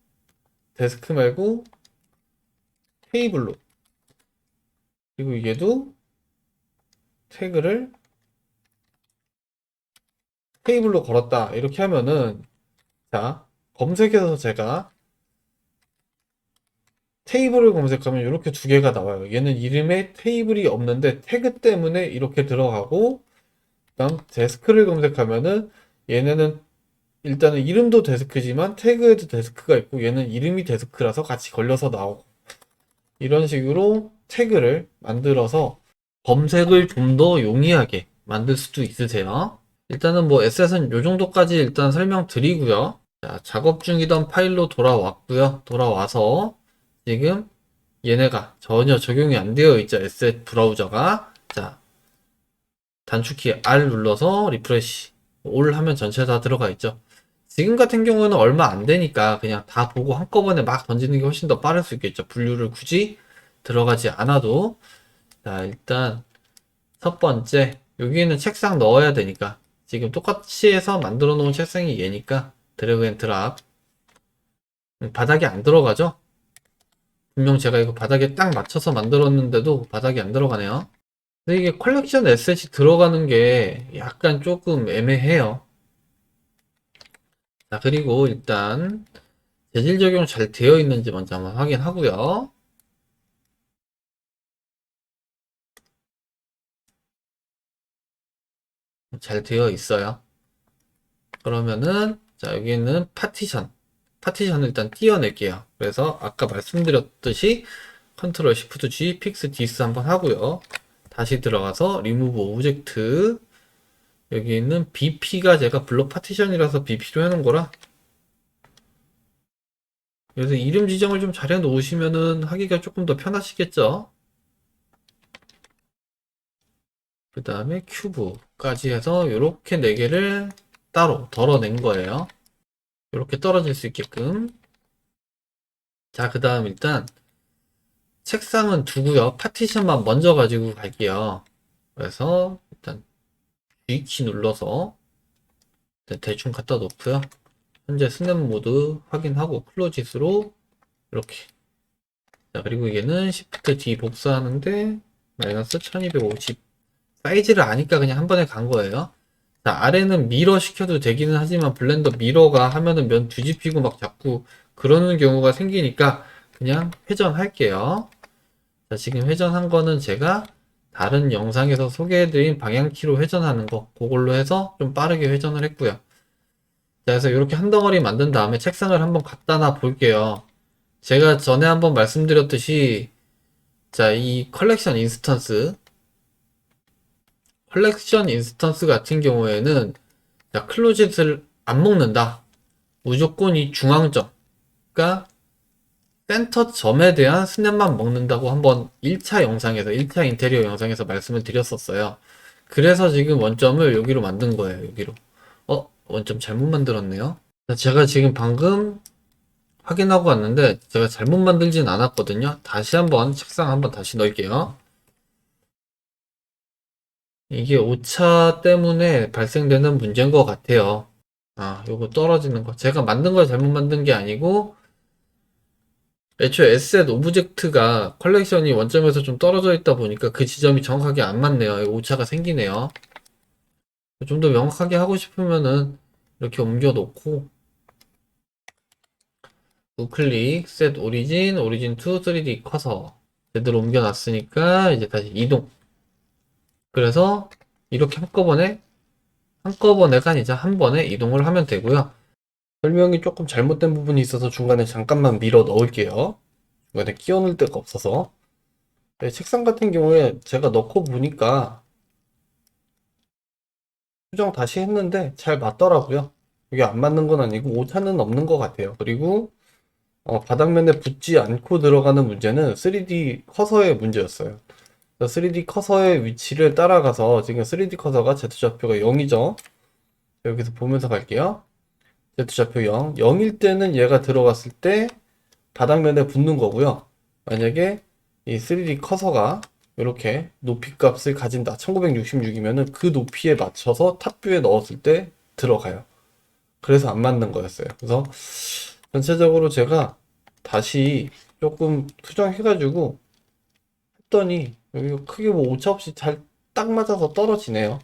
S1: 데스크 말고 테이블로 그리고 얘도 태그를 테이블로 걸었다 이렇게 하면은 자 검색해서 제가 테이블을 검색하면 이렇게 두 개가 나와요. 얘는 이름에 테이블이 없는데 태그 때문에 이렇게 들어가고 그다음 데스크를 검색하면은 얘네는 일단은 이름도 데스크지만 태그에도 데스크가 있고 얘는 이름이 데스크라서 같이 걸려서 나오고 이런 식으로 태그를 만들어서 검색을 좀 더 용이하게 만들 수도 있으세요. 일단은 뭐 에셋은 요 정도까지 일단 설명드리고요. 자, 작업 중이던 파일로 돌아왔고요. 돌아와서 지금 얘네가 전혀 적용이 안 되어 있죠. 에셋 브라우저가. 자, 단축키 R 눌러서 리프레시. 올 하면 전체 다 들어가 있죠. 지금 같은 경우는 얼마 안 되니까 그냥 다 보고 한꺼번에 막 던지는 게 훨씬 더 빠를 수 있겠죠. 분류를 굳이 들어가지 않아도. 자, 일단 첫 번째 여기에는 책상 넣어야 되니까 지금 똑같이 해서 만들어 놓은 책상이 얘니까 드래그 앤 드랍 바닥에 안 들어가죠. 분명 제가 이거 바닥에 딱 맞춰서 만들었는데도 바닥이 안 들어가네요. 근데 이게 컬렉션 에셋이 들어가는 게 약간 조금 애매해요. 자, 그리고 일단 재질 적용 잘 되어 있는지 먼저 한번 확인하고요. 잘 되어 있어요. 그러면은 자, 여기는 파티션을 일단 띄워낼게요. 그래서 아까 말씀드렸듯이 컨트롤 시프트 G 픽스 디스 한번 하고요. 다시 들어가서 리무브 오브젝트 여기 있는 BP가 제가 블록 파티션이라서 BP로 해놓은 거라 그래서 이름 지정을 좀 잘 해놓으시면은 하기가 조금 더 편하시겠죠. 그 다음에 큐브까지 해서 이렇게 4개를 따로 덜어낸 거예요. 이렇게 떨어질 수 있게끔. 자, 그 다음 일단 책상은 두고요. 파티션만 먼저 가지고 갈게요. 그래서 일단 G키 눌러서 대충 갖다 놓고요. 현재 스냅 모드 확인하고 클로짓으로 이렇게. 자, 그리고 얘는 Shift D 복사하는데 마이너스 1250 사이즈를 아니까 그냥 한 번에 간 거예요. 자, 아래는 미러 시켜도 되기는 하지만 블렌더 미러가 하면은 면 뒤집히고 막 자꾸 그러는 경우가 생기니까 그냥 회전할게요. 자, 지금 회전한 거는 제가 다른 영상에서 소개해드린 방향키로 회전하는 거 그걸로 해서 좀 빠르게 회전을 했고요. 자, 그래서 이렇게 한 덩어리 만든 다음에 책상을 한번 갖다 놔 볼게요. 제가 전에 한번 말씀드렸듯이 자, 이 컬렉션 인스턴스 같은 경우에는 자, 클로짓을 안 먹는다. 무조건 이 중앙점, 그러니까 센터 점에 대한 스냅만 먹는다고 한번 1차 영상에서 1차 인테리어 영상에서 말씀을 드렸었어요. 그래서 지금 원점을 여기로 만든 거예요. 여기로. 좀 잘못 만들었네요. 제가 지금 방금 확인하고 왔는데 제가 잘못 만들진 않았거든요. 다시 한번 책상 한번 다시 넣을게요. 이게 오차 때문에 발생되는 문제인 것 같아요. 요거 떨어지는 거. 제가 만든 걸 잘못 만든 게 아니고 애초에 에셋 오브젝트가 컬렉션이 원점에서 좀 떨어져 있다 보니까 그 지점이 정확하게 안 맞네요. 이거 오차가 생기네요. 좀 더 명확하게 하고 싶으면은 이렇게 옮겨 놓고 우클릭 set origin origin to 3D 커서 제대로 옮겨 놨으니까 이제 다시 이동. 그래서 이렇게 한꺼번에가 아니자 한 번에 이동을 하면 되고요. 설명이 조금 잘못된 부분이 있어서 중간에 잠깐만 밀어 넣을게요. 중간에 끼워 넣을 데가 없어서. 네, 책상 같은 경우에 제가 넣고 보니까 수정 다시 했는데 잘 맞더라고요. 이게 안 맞는 건 아니고 오차는 없는 것 같아요. 그리고 바닥면에 붙지 않고 들어가는 문제는 3D 커서의 문제였어요. 3D 커서의 위치를 따라가서 지금 3D 커서가 Z좌표가 0이죠. 여기서 보면서 갈게요. Z좌표 0. 0일 때는 얘가 들어갔을 때 바닥면에 붙는 거고요. 만약에 이 3D 커서가 이렇게 높이 값을 가진다. 1966이면은 그 높이에 맞춰서 탑뷰에 넣었을 때 들어가요. 그래서 안 맞는 거였어요. 그래서 전체적으로 제가 다시 조금 수정해가지고 했더니 여기 크게 뭐 오차 없이 잘 딱 맞아서 떨어지네요.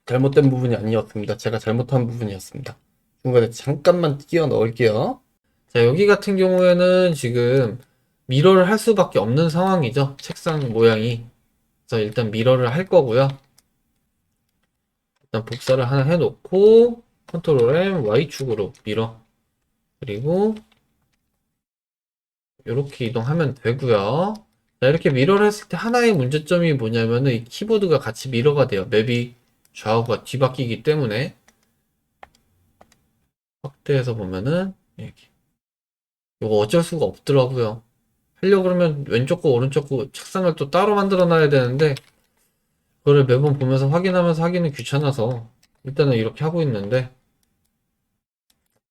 S1: 잘못된 부분이 아니었습니다. 제가 잘못한 부분이었습니다. 중간에 잠깐만 끼워 넣을게요. 자, 여기 같은 경우에는 지금 미러를 할 수밖에 없는 상황이죠. 책상 모양이. 그래서 일단 미러를 할 거고요. 일단 복사를 하나 해놓고 컨트롤 M Y축으로 미러. 그리고 이렇게 이동하면 되고요. 자, 이렇게 미러를 했을 때 하나의 문제점이 뭐냐면은 이 키보드가 같이 미러가 돼요. 맵이 좌우가 뒤바뀌기 때문에 확대해서 보면은 이렇게 이거 어쩔 수가 없더라고요. 하려고 그러면 왼쪽 거 오른쪽 거 책상을 또 따로 만들어 놔야 되는데 그거를 매번 보면서 확인하면서 하기는 귀찮아서 일단은 이렇게 하고 있는데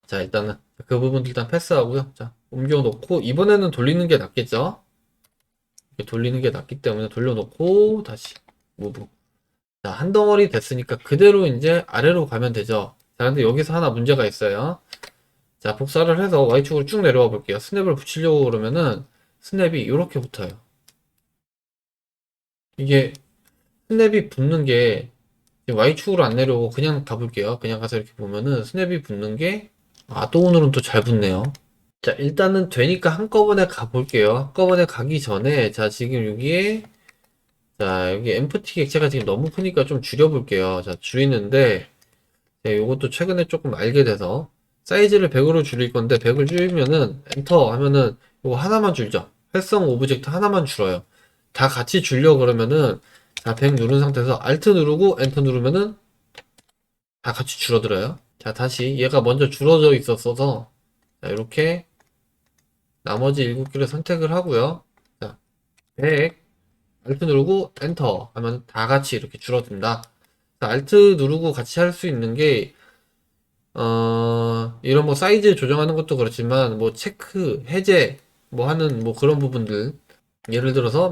S1: 자 일단은 그 부분도 일단 패스하고요. 자 옮겨 놓고 이번에는 돌리는 게 낫겠죠? 이렇게 돌리는 게 낫기 때문에 돌려놓고 다시 무브. 자, 한 덩어리 됐으니까 그대로 이제 아래로 가면 되죠. 자, 근데 여기서 하나 문제가 있어요. 자, 복사를 해서 Y축으로 쭉 내려와 볼게요. 스냅을 붙이려고 그러면은 스냅이 이렇게 붙어요. 이게 스냅이 붙는 게 Y축으로 안 내려오고 그냥 가볼게요. 그냥 가서 이렇게 보면은 스냅이 붙는 게 또 오늘은 또 잘 붙네요. 자, 일단은 되니까 한꺼번에 가볼게요. 한꺼번에 가기 전에 자, 지금 여기에 자, 여기 엠프티 객체가 지금 너무 크니까 좀 줄여볼게요. 자, 줄이는데 네, 이것도 최근에 조금 알게 돼서 사이즈를 100으로 줄일 건데 100을 줄이면은 엔터 하면은 이거 하나만 줄죠. 활성 오브젝트 하나만 줄어요. 다 같이 줄려 그러면은 자, 100 누른 상태에서 Alt 누르고 엔터 누르면은 다 같이 줄어들어요. 자, 다시 얘가 먼저 줄어져 있었어서 자, 이렇게 나머지 7개를 선택을 하고요. 자, 100 Alt 누르고 엔터 하면 다 같이 이렇게 줄어든다. 자, Alt 누르고 같이 할 수 있는 게 이런 뭐 사이즈 조정하는 것도 그렇지만 뭐 체크, 해제 뭐 하는 뭐 그런 부분들 예를 들어서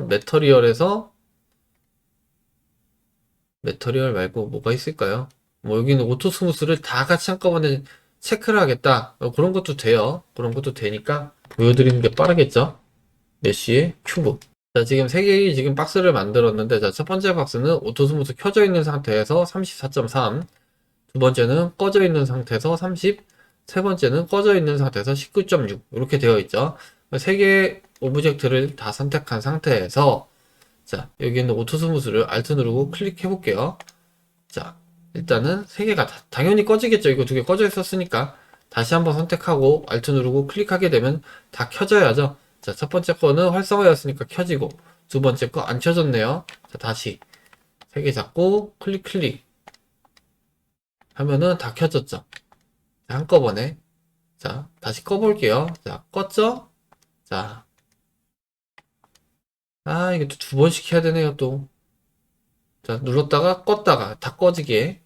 S1: 매터리얼 말고 뭐가 있을까요? 뭐 여기는 오토 스무스를 다 같이 한꺼번에 체크를 하겠다 그런 것도 돼요. 그런 것도 되니까 보여드리는 게 빠르겠죠? 메쉬의 큐브. 자, 지금 세 개의 지금 박스를 만들었는데, 자, 첫 번째 박스는 오토 스무스 켜져 있는 상태에서 34.3, 두 번째는 꺼져 있는 상태에서 30, 세 번째는 꺼져 있는 상태에서 19.6 이렇게 되어 있죠. 세 개의 오브젝트를 다 선택한 상태에서 자, 여기 있는 오토 스무스를 Alt 누르고 클릭해 볼게요. 자, 일단은 세 개가 당연히 꺼지겠죠. 이거 두 개 꺼져 있었으니까 다시 한번 선택하고 Alt 누르고 클릭하게 되면 다 켜져야죠. 자, 첫 번째 거는 활성화였으니까 켜지고 두 번째 거 안 켜졌네요. 자, 다시 세 개 잡고 클릭 하면은 다 켜졌죠. 자, 한꺼번에 자, 다시 꺼볼게요. 자, 껐죠? 자, 이게 또 두 번씩 해야 되네요, 또. 자, 눌렀다가 껐다가 다 꺼지게.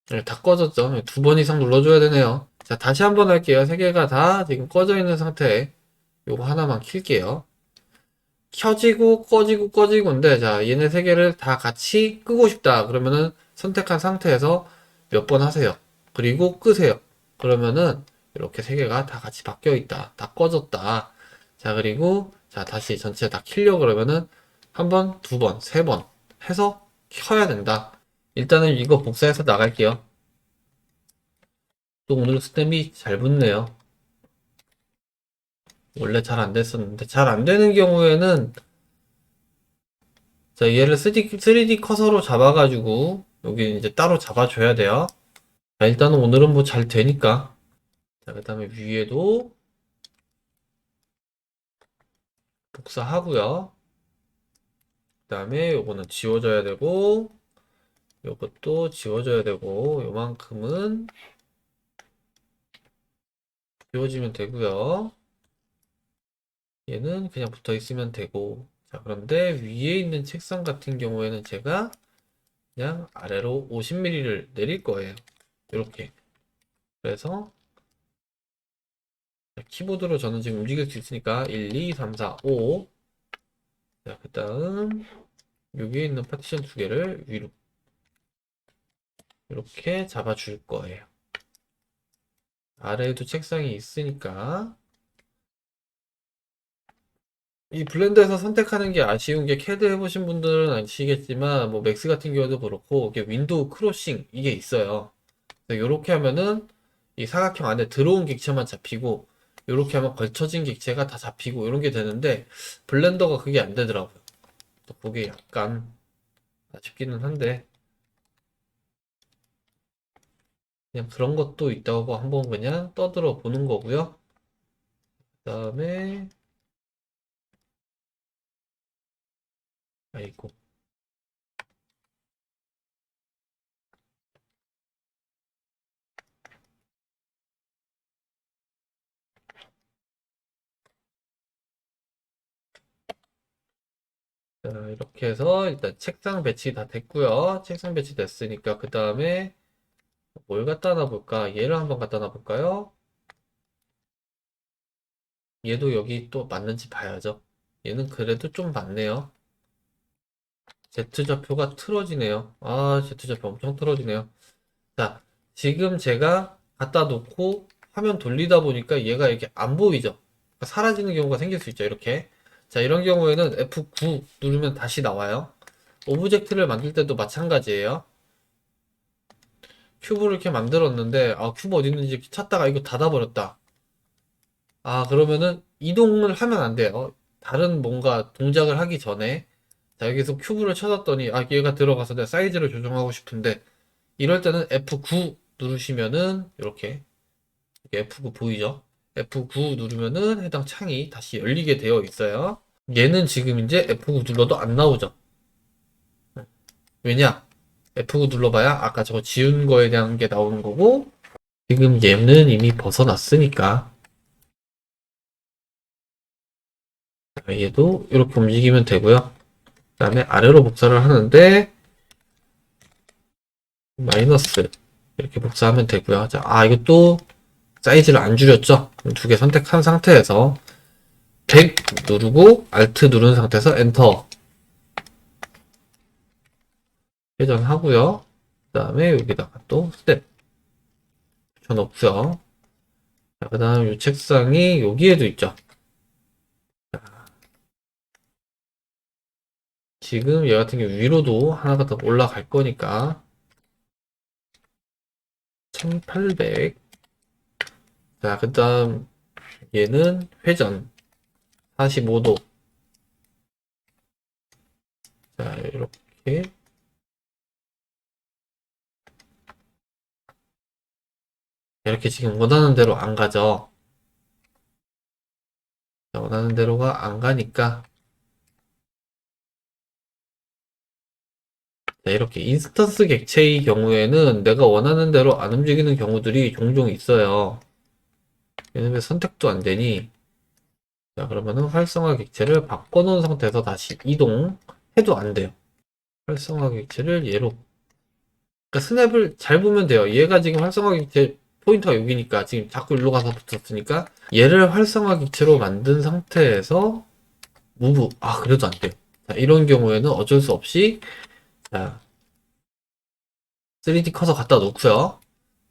S1: 네, 다 꺼졌죠. 두 번 이상 눌러줘야 되네요. 자, 다시 한번 할게요. 세 개가 다 지금 꺼져 있는 상태에 요거 하나만 킬게요. 켜지고 꺼지고 꺼지고인데, 자, 얘네 세 개를 다 같이 끄고 싶다 그러면은 선택한 상태에서 몇 번 하세요. 그리고 끄세요. 그러면은 이렇게 세 개가 다 같이 바뀌어 있다, 다 꺼졌다. 자, 그리고 자, 다시 전체 다 켜려 그러면은 한 번, 두 번, 세 번 해서 켜야 된다. 일단은 이거 복사해서 나갈게요. 또 오늘 스탬이 잘 붙네요. 원래 잘 안 됐었는데, 잘 안 되는 경우에는 자, 얘를 3D 커서로 잡아가지고 여기 이제 따로 잡아줘야 돼요. 자, 일단은 오늘은 뭐 잘 되니까. 자, 그 다음에 위에도 복사하고요. 그 다음에 요거는 지워져야 되고, 요것도 지워져야 되고, 요만큼은 지워지면 되고요. 얘는 그냥 붙어 있으면 되고. 자, 그런데 위에 있는 책상 같은 경우에는 제가 그냥 아래로 50mm를 내릴 거예요. 이렇게. 그래서 키보드로 저는 지금 움직일 수 있으니까 1, 2, 3, 4, 5. 자, 그 다음 여기에 있는 파티션 두 개를 위로 이렇게 잡아줄 거예요. 아래에도 책상이 있으니까 이 블렌더에서 선택하는 게 아쉬운 게 CAD 해보신 분들은 아시겠지만 뭐 맥스 같은 경우도 그렇고 이게 윈도우 크로싱 이게 있어요. 이렇게 하면은 이 사각형 안에 들어온 객체만 잡히고 이렇게 하면 걸쳐진 객체가 다 잡히고 이런 게 되는데 블렌더가 그게 안 되더라고요. 그게 약간 아쉽기는 한데 그냥 그런 것도 있다고 한번 그냥 떠들어 보는 거고요. 그 다음에 아이고 자, 이렇게 해서 일단 책상 배치 다 됐고요. 책상 배치 됐으니까 그 다음에 뭘 갖다 놔볼까? 얘를 한번 갖다 놔볼까요? 얘도 여기 또 맞는지 봐야죠. 얘는 그래도 좀 맞네요. Z좌표가 틀어지네요. 아, Z좌표 엄청 틀어지네요. 자, 지금 제가 갖다 놓고 화면 돌리다 보니까 얘가 이렇게 안 보이죠? 그러니까 사라지는 경우가 생길 수 있죠, 이렇게. 자, 이런 경우에는 F9 누르면 다시 나와요. 오브젝트를 만들 때도 마찬가지예요. 큐브를 이렇게 만들었는데, 아, 큐브 어디 있는지 찾다가 이거 닫아버렸다. 아, 그러면은 이동을 하면 안 돼요. 다른 뭔가 동작을 하기 전에. 자, 여기서 큐브를 찾았더니, 아, 얘가 들어가서 내가 사이즈를 조정하고 싶은데, 이럴 때는 F9 누르시면은, 이렇게 F9 보이죠? F9 누르면은 해당 창이 다시 열리게 되어 있어요. 얘는 지금 이제 F9 눌러도 안 나오죠? 왜냐? F9 눌러봐야 아까 저거 지운 거에 대한 게 나오는 거고, 지금 얘는 이미 벗어났으니까, 얘도 이렇게 움직이면 되고요. 그 다음에 아래로 복사를 하는데 마이너스 이렇게 복사하면 되고요. 자, 아 이것도 사이즈를 안 줄였죠. 두 개 선택한 상태에서 100 누르고 Alt 누른 상태에서 엔터 회전하고요. 그 다음에 여기다가 또 스텝 붙여놓고요. 그 다음 이 책상이 여기에도 있죠. 지금 얘 같은 경우 위로도 하나가 더 올라갈 거니까 1800. 자, 그 다음 얘는 회전 45도. 자, 이렇게 이렇게 지금 원하는 대로 안 가죠. 자, 원하는 대로가 안 가니까 자, 이렇게 인스턴스 객체의 경우에는 내가 원하는 대로 안 움직이는 경우들이 종종 있어요. 왜냐면 선택도 안 되니 자, 그러면은 활성화 객체를 바꿔놓은 상태에서 다시 이동해도 안 돼요. 활성화 객체를 얘로 그러니까 스냅을 잘 보면 돼요. 얘가 지금 활성화 객체 포인터가 여기니까 지금 자꾸 일로 가서 붙었으니까 얘를 활성화 객체로 만든 상태에서 무브. 아, 그래도 안 돼요. 자, 이런 경우에는 어쩔 수 없이 자, 3D 커서 갖다 놓고요.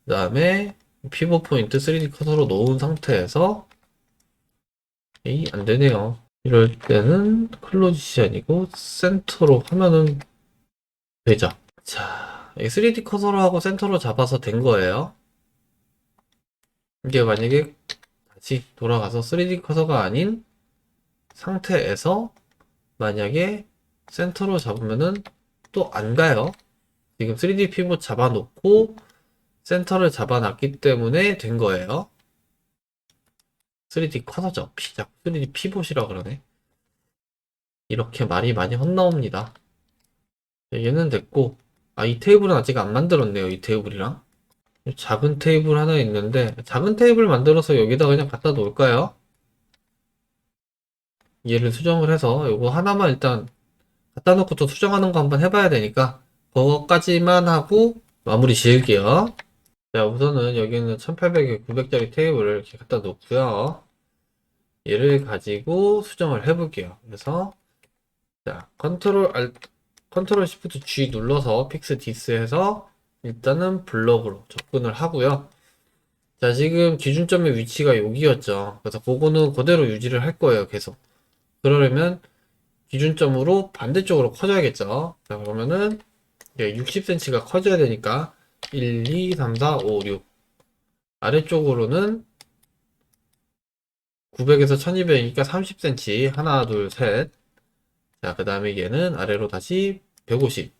S1: 그 다음에 피벗 포인트 3D 커서로 놓은 상태에서 에이, 안 되네요. 이럴 때는 클로지션이고 센터로 하면은 되죠. 자, 3D 커서로 하고 센터로 잡아서 된 거예요. 이게 만약에 다시 돌아가서 3D 커서가 아닌 상태에서 만약에 센터로 잡으면은 또 안 가요. 지금 3D 피봇 잡아놓고 센터를 잡아놨기 때문에 된 거예요. 3D 커서죠. 자꾸 3D 피봇이라 그러네. 이렇게 말이 많이 헛나옵니다. 얘는 됐고, 아, 이 테이블은 아직 안 만들었네요. 이 테이블이랑. 작은 테이블 하나 있는데, 작은 테이블 만들어서 여기다 그냥 갖다 놓을까요? 얘를 수정을 해서 요거 하나만 일단 갖다 놓고 또 수정하는 거 한번 해봐야 되니까, 그거까지만 하고 마무리 지을게요. 자, 우선은 여기는 1800에 900짜리 테이블을 이렇게 갖다 놓고요. 얘를 가지고 수정을 해볼게요. 그래서, 자, 컨트롤 시프트 G 눌러서 픽스 디스 해서 일단은 블럭으로 접근을 하고요. 자, 지금 기준점의 위치가 여기였죠. 그래서 그거는 그대로 유지를 할 거예요, 계속. 그러려면 기준점으로 반대쪽으로 커져야겠죠. 자, 그러면은 60cm가 커져야 되니까 1, 2, 3, 4, 5, 6 아래쪽으로는 900에서 1200이니까 30cm 하나, 둘, 셋. 자, 그 다음에 얘는 아래로 다시 150.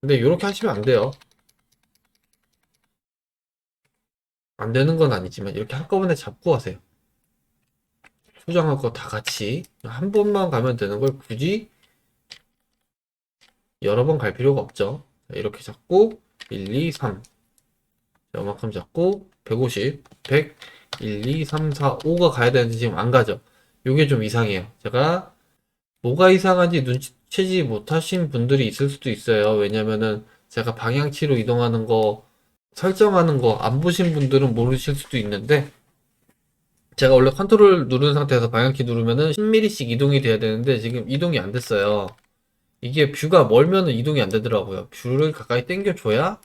S1: 근데 이렇게 하시면 안 돼요. 안 되는 건 아니지만 이렇게 한꺼번에 잡고 하세요. 수정할 거 다 같이 한 번만 가면 되는 걸 굳이 여러 번 갈 필요가 없죠. 자, 이렇게 잡고 1, 2, 3 이만큼 잡고 150, 100, 1, 2, 3, 4, 5가 가야 되는데 지금 안 가죠. 요게 좀 이상해요. 제가 뭐가 이상한지 눈치채지 못하신 분들이 있을 수도 있어요. 왜냐면은 제가 방향치로 이동하는 거 설정하는 거 안 보신 분들은 모르실 수도 있는데 제가 원래 컨트롤 누른 상태에서 방향키 누르면은 10mm씩 이동이 돼야 되는데 지금 이동이 안 됐어요. 이게 뷰가 멀면은 이동이 안 되더라고요. 뷰를 가까이 당겨줘야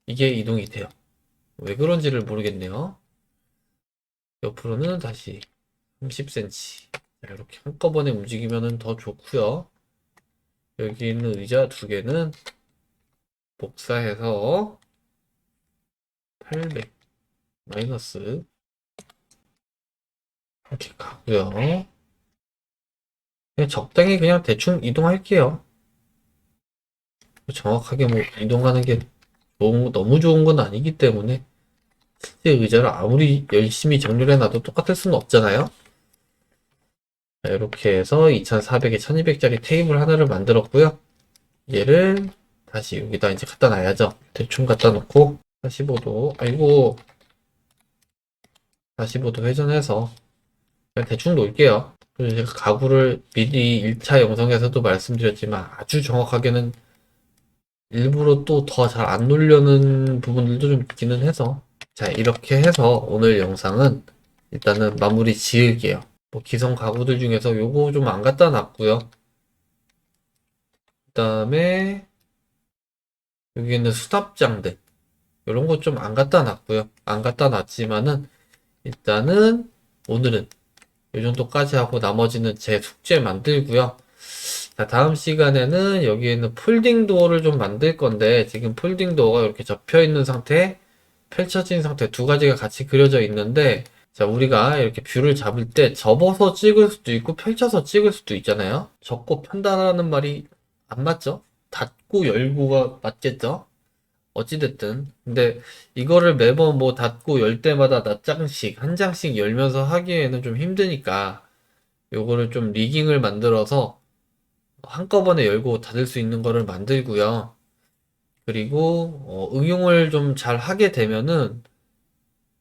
S1: 이게 이동이 돼요. 왜 그런지를 모르겠네요. 옆으로는 다시 30cm. 이렇게 한꺼번에 움직이면은 더 좋고요. 여기 있는 의자 두 개는 복사해서 800 마이너스 이렇게 가고요. 그냥 적당히 그냥 대충 이동할게요. 정확하게 뭐 이동하는 게 너무 좋은 건 아니기 때문에 실제 의자를 아무리 열심히 정렬해 놔도 똑같을 수는 없잖아요. 자, 이렇게 해서 2400에 1200짜리 테이블 하나를 만들었고요. 얘를 다시 여기다 이제 갖다 놔야죠. 대충 갖다 놓고 45도 아이고 45도 회전해서 그냥 대충 놓을게요. 그리고 제가 가구를 미리 1차 영상에서도 말씀드렸지만 아주 정확하게는 일부러 또 더 잘 안 놓으려는 부분들도 좀 있기는 해서 자, 이렇게 해서 오늘 영상은 일단은 마무리 지을게요. 뭐 기성 가구들 중에서 요거 좀 안 갖다 놨고요. 그 다음에 여기 있는 수납장들 이런 거 좀 안 갖다 놨고요. 안 갖다 놨지만은 일단은 오늘은 이 정도까지 하고 나머지는 제 숙제 만들고요. 자, 다음 시간에는 여기 있는 폴딩 도어를 좀 만들 건데 지금 폴딩 도어가 이렇게 접혀 있는 상태, 펼쳐진 상태 두 가지가 같이 그려져 있는데 자, 우리가 이렇게 뷰를 잡을 때 접어서 찍을 수도 있고 펼쳐서 찍을 수도 있잖아요. 접고 편다라는 말이 안 맞죠? 닫고 열고가 맞겠죠? 어찌됐든. 근데 이거를 매번 뭐 닫고 열 때마다 몇 장씩, 한 장씩 열면서 하기에는 좀 힘드니까 요거를 좀 리깅을 만들어서 한꺼번에 열고 닫을 수 있는 거를 만들고요. 그리고 응용을 좀 잘 하게 되면은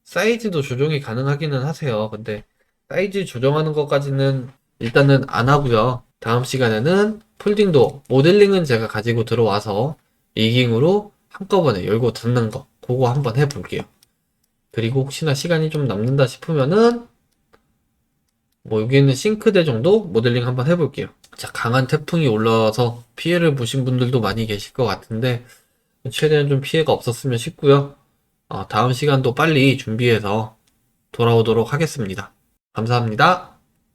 S1: 사이즈도 조정이 가능하기는 하세요. 근데 사이즈 조정하는 것까지는 일단은 안 하고요. 다음 시간에는 폴딩도 모델링은 제가 가지고 들어와서 이깅으로 한꺼번에 열고 닫는 거 그거 한번 해볼게요. 그리고 혹시나 시간이 좀 남는다 싶으면은 뭐 여기 있는 싱크대 정도 모델링 한번 해볼게요. 자, 강한 태풍이 올라와서 피해를 보신 분들도 많이 계실 것 같은데 최대한 좀 피해가 없었으면 싶고요. 다음 시간도 빨리 준비해서 돌아오도록 하겠습니다. 감사합니다.